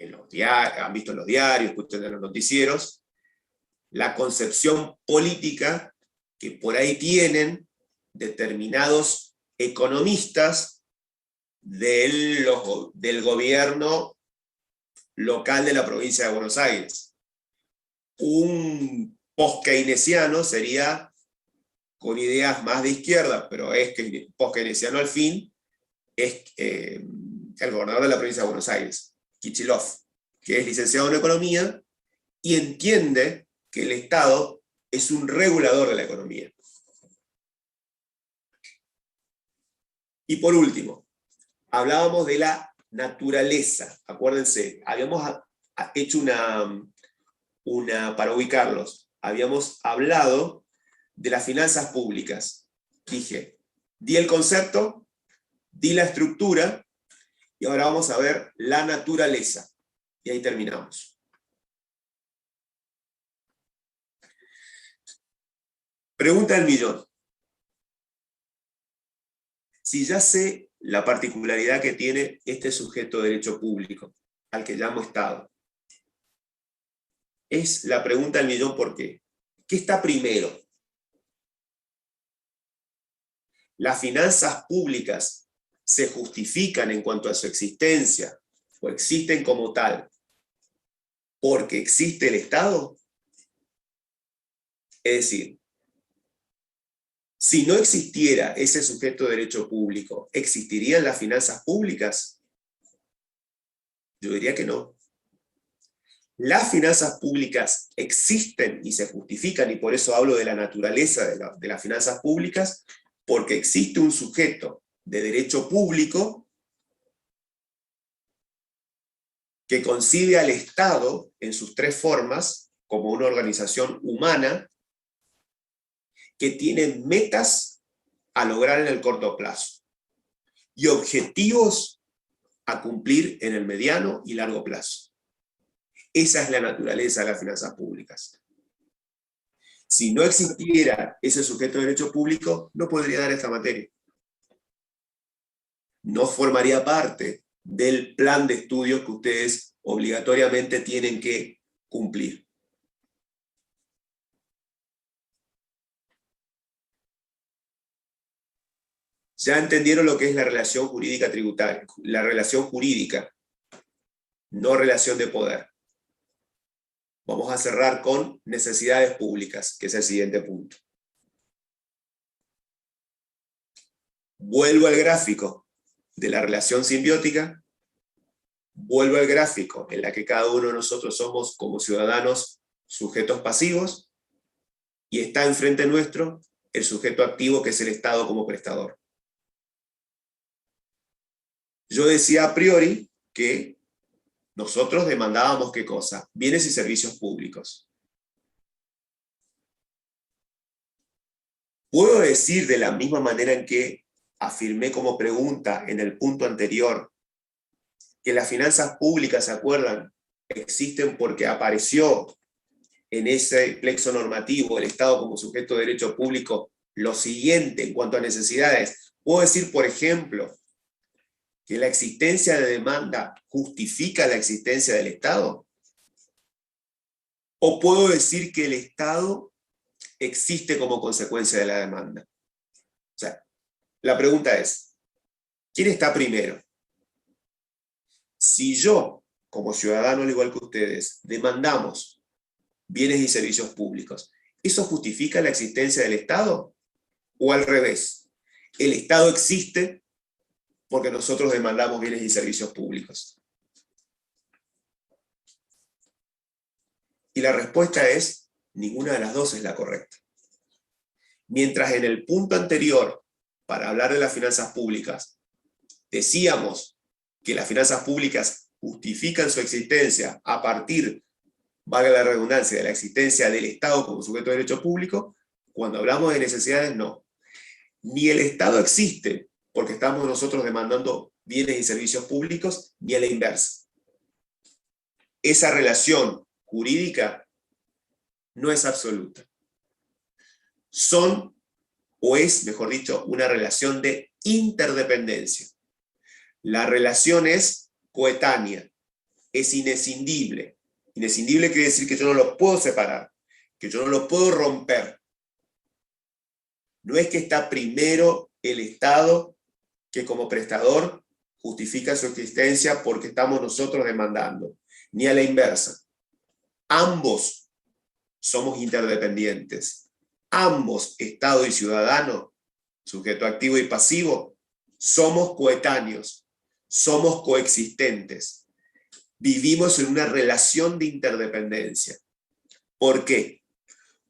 han visto en los diarios, escuchan en los noticieros, la concepción política que por ahí tienen determinados economistas del gobierno local de la provincia de Buenos Aires. Un post-keynesiano sería con ideas más de izquierda, pero es que post-keynesiano al fin es el gobernador de la provincia de Buenos Aires, Kicillof, que es licenciado en economía y entiende que el Estado es un regulador de la economía. Y por último, hablábamos de la naturaleza. Acuérdense, habíamos hecho para ubicarlos, habíamos hablado de las finanzas públicas. Dije, di el concepto, di la estructura, y ahora vamos a ver la naturaleza. Y ahí terminamos. Pregunta del millón. Si ya sé la particularidad que tiene este sujeto de derecho público, al que llamo Estado, es la pregunta del millón, ¿por qué? ¿Qué está primero? ¿Las finanzas públicas se justifican en cuanto a su existencia o existen como tal porque existe el Estado? Es decir, si no existiera ese sujeto de derecho público, ¿existirían las finanzas públicas? Yo diría que no. Las finanzas públicas existen y se justifican, y por eso hablo de la naturaleza de las finanzas públicas, porque existe un sujeto de derecho público que concibe al Estado en sus tres formas como una organización humana que tiene metas a lograr en el corto plazo y objetivos a cumplir en el mediano y largo plazo. Esa es la naturaleza de las finanzas públicas. Si no existiera ese sujeto de derecho público, no podría dar esta materia. No formaría parte del plan de estudios que ustedes obligatoriamente tienen que cumplir. Ya entendieron lo que es la relación jurídica tributaria, la relación jurídica, no relación de poder. Vamos a cerrar con necesidades públicas, que es el siguiente punto. Vuelvo al gráfico de la relación simbiótica, vuelvo al gráfico en la que cada uno de nosotros somos como ciudadanos sujetos pasivos, y está enfrente nuestro el sujeto activo, que es el Estado como prestador. Yo decía a priori que nosotros demandábamos ¿qué cosa? Bienes y servicios públicos. ¿Puedo decir de la misma manera en que afirmé como pregunta en el punto anterior que las finanzas públicas, ¿se acuerdan?, existen porque apareció en ese plexo normativo el Estado como sujeto de derecho público lo siguiente en cuanto a necesidades? ¿Puedo decir, por ejemplo, que la existencia de demanda justifica la existencia del Estado? ¿O puedo decir que el Estado existe como consecuencia de la demanda? O sea, la pregunta es, ¿quién está primero? Si yo, como ciudadano al igual que ustedes, demandamos bienes y servicios públicos, ¿eso justifica la existencia del Estado? ¿O al revés? ¿El Estado existe porque nosotros demandamos bienes y servicios públicos? Y la respuesta es, ninguna de las dos es la correcta. Mientras en el punto anterior, para hablar de las finanzas públicas, decíamos que las finanzas públicas justifican su existencia a partir, valga la redundancia, de la existencia del Estado como sujeto de derecho público, cuando hablamos de necesidades, no. Ni el Estado existe porque estamos nosotros demandando bienes y servicios públicos, ni a la inversa. Esa relación jurídica no es absoluta. Son, o es, mejor dicho, una relación de interdependencia. La relación es coetánea, es inescindible. Inescindible quiere decir que yo no lo puedo separar, que yo no lo puedo romper. No es que está primero el Estado, que como prestador justifica su existencia porque estamos nosotros demandando, ni a la inversa. Ambos somos interdependientes. Ambos, Estado y ciudadano, sujeto activo y pasivo, somos coetáneos, somos coexistentes. Vivimos en una relación de interdependencia. ¿Por qué?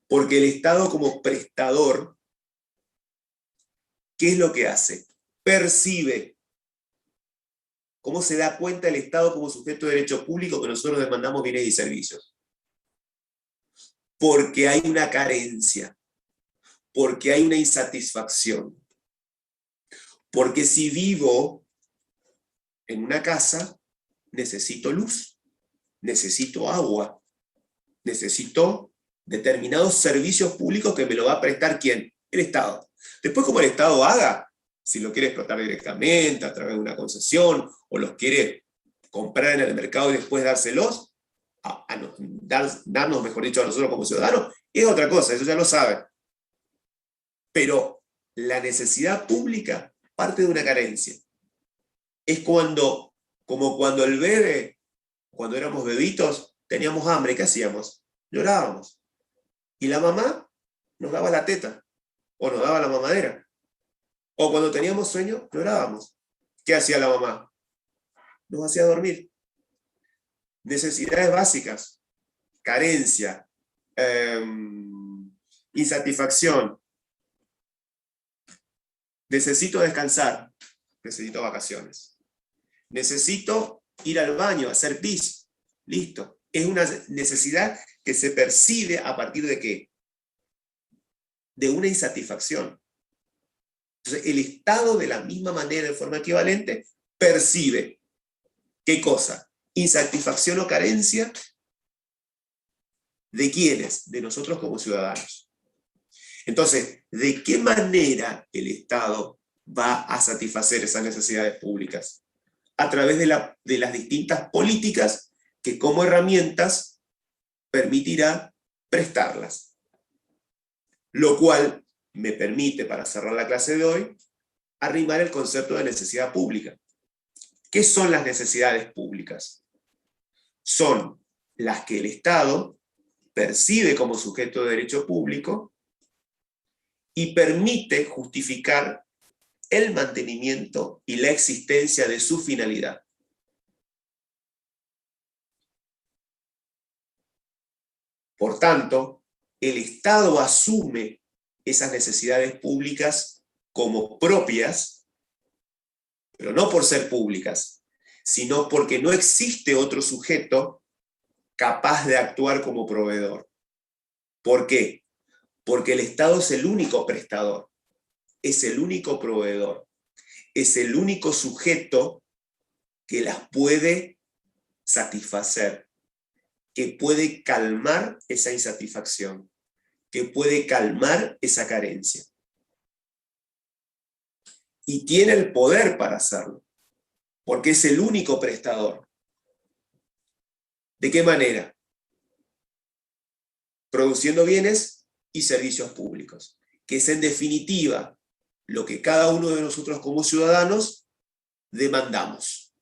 Porque el Estado como prestador, ¿qué es lo que hace? Percibe. ¿Cómo se da cuenta el Estado como sujeto de derecho público que nosotros demandamos bienes y servicios? Porque hay una carencia, porque hay una insatisfacción. Porque si vivo en una casa, necesito luz, necesito agua, necesito determinados servicios públicos que me lo va a prestar ¿quién? El Estado. Después, como el Estado haga, si lo quiere explotar directamente a través de una concesión, o los quiere comprar en el mercado y después dárselos, darnos, mejor dicho, a nosotros como ciudadanos, es otra cosa, eso ya lo saben. Pero la necesidad pública parte de una carencia. Es como cuando el bebé, cuando éramos bebitos, teníamos hambre, ¿qué hacíamos? Llorábamos. Y la mamá nos daba la teta, o nos daba la mamadera. O cuando teníamos sueño, llorábamos. ¿Qué hacía la mamá? Nos hacía dormir. Necesidades básicas, carencia, insatisfacción. Necesito descansar, necesito vacaciones. Necesito ir al baño, hacer pis. Listo. Es una necesidad que se percibe a partir de ¿qué? De una insatisfacción. Entonces, el Estado, de la misma manera, de forma equivalente, percibe ¿qué cosa? Insatisfacción o carencia ¿de quiénes? De nosotros como ciudadanos. Entonces, ¿de qué manera el Estado va a satisfacer esas necesidades públicas? A través de las distintas políticas que como herramientas permitirá prestarlas. Lo cual me permite, para cerrar la clase de hoy, arrimar el concepto de necesidad pública. ¿Qué son las necesidades públicas? Son las que el Estado percibe como sujeto de derecho público y permite justificar el mantenimiento y la existencia de su finalidad. Por tanto, el Estado asume esas necesidades públicas como propias, pero no por ser públicas, sino porque no existe otro sujeto capaz de actuar como proveedor. ¿Por qué? Porque el Estado es el único prestador, es el único proveedor, es el único sujeto que las puede satisfacer, que puede calmar esa insatisfacción, que puede calmar esa carencia. Y tiene el poder para hacerlo, porque es el único prestador. ¿De qué manera? Produciendo bienes y servicios públicos, que es en definitiva lo que cada uno de nosotros como ciudadanos demandamos.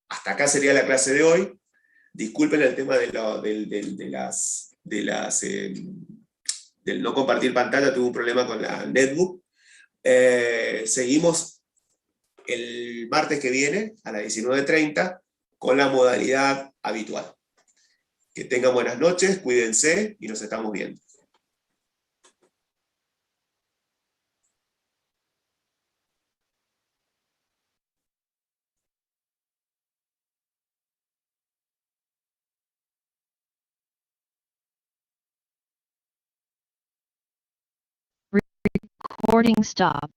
Hasta acá sería la clase de hoy. Disculpen el tema del no compartir pantalla, tuve un problema con la netbook. Seguimos el martes que viene a las 19:30 con la modalidad habitual. Que tengan buenas noches, cuídense y nos estamos viendo. Recording stop.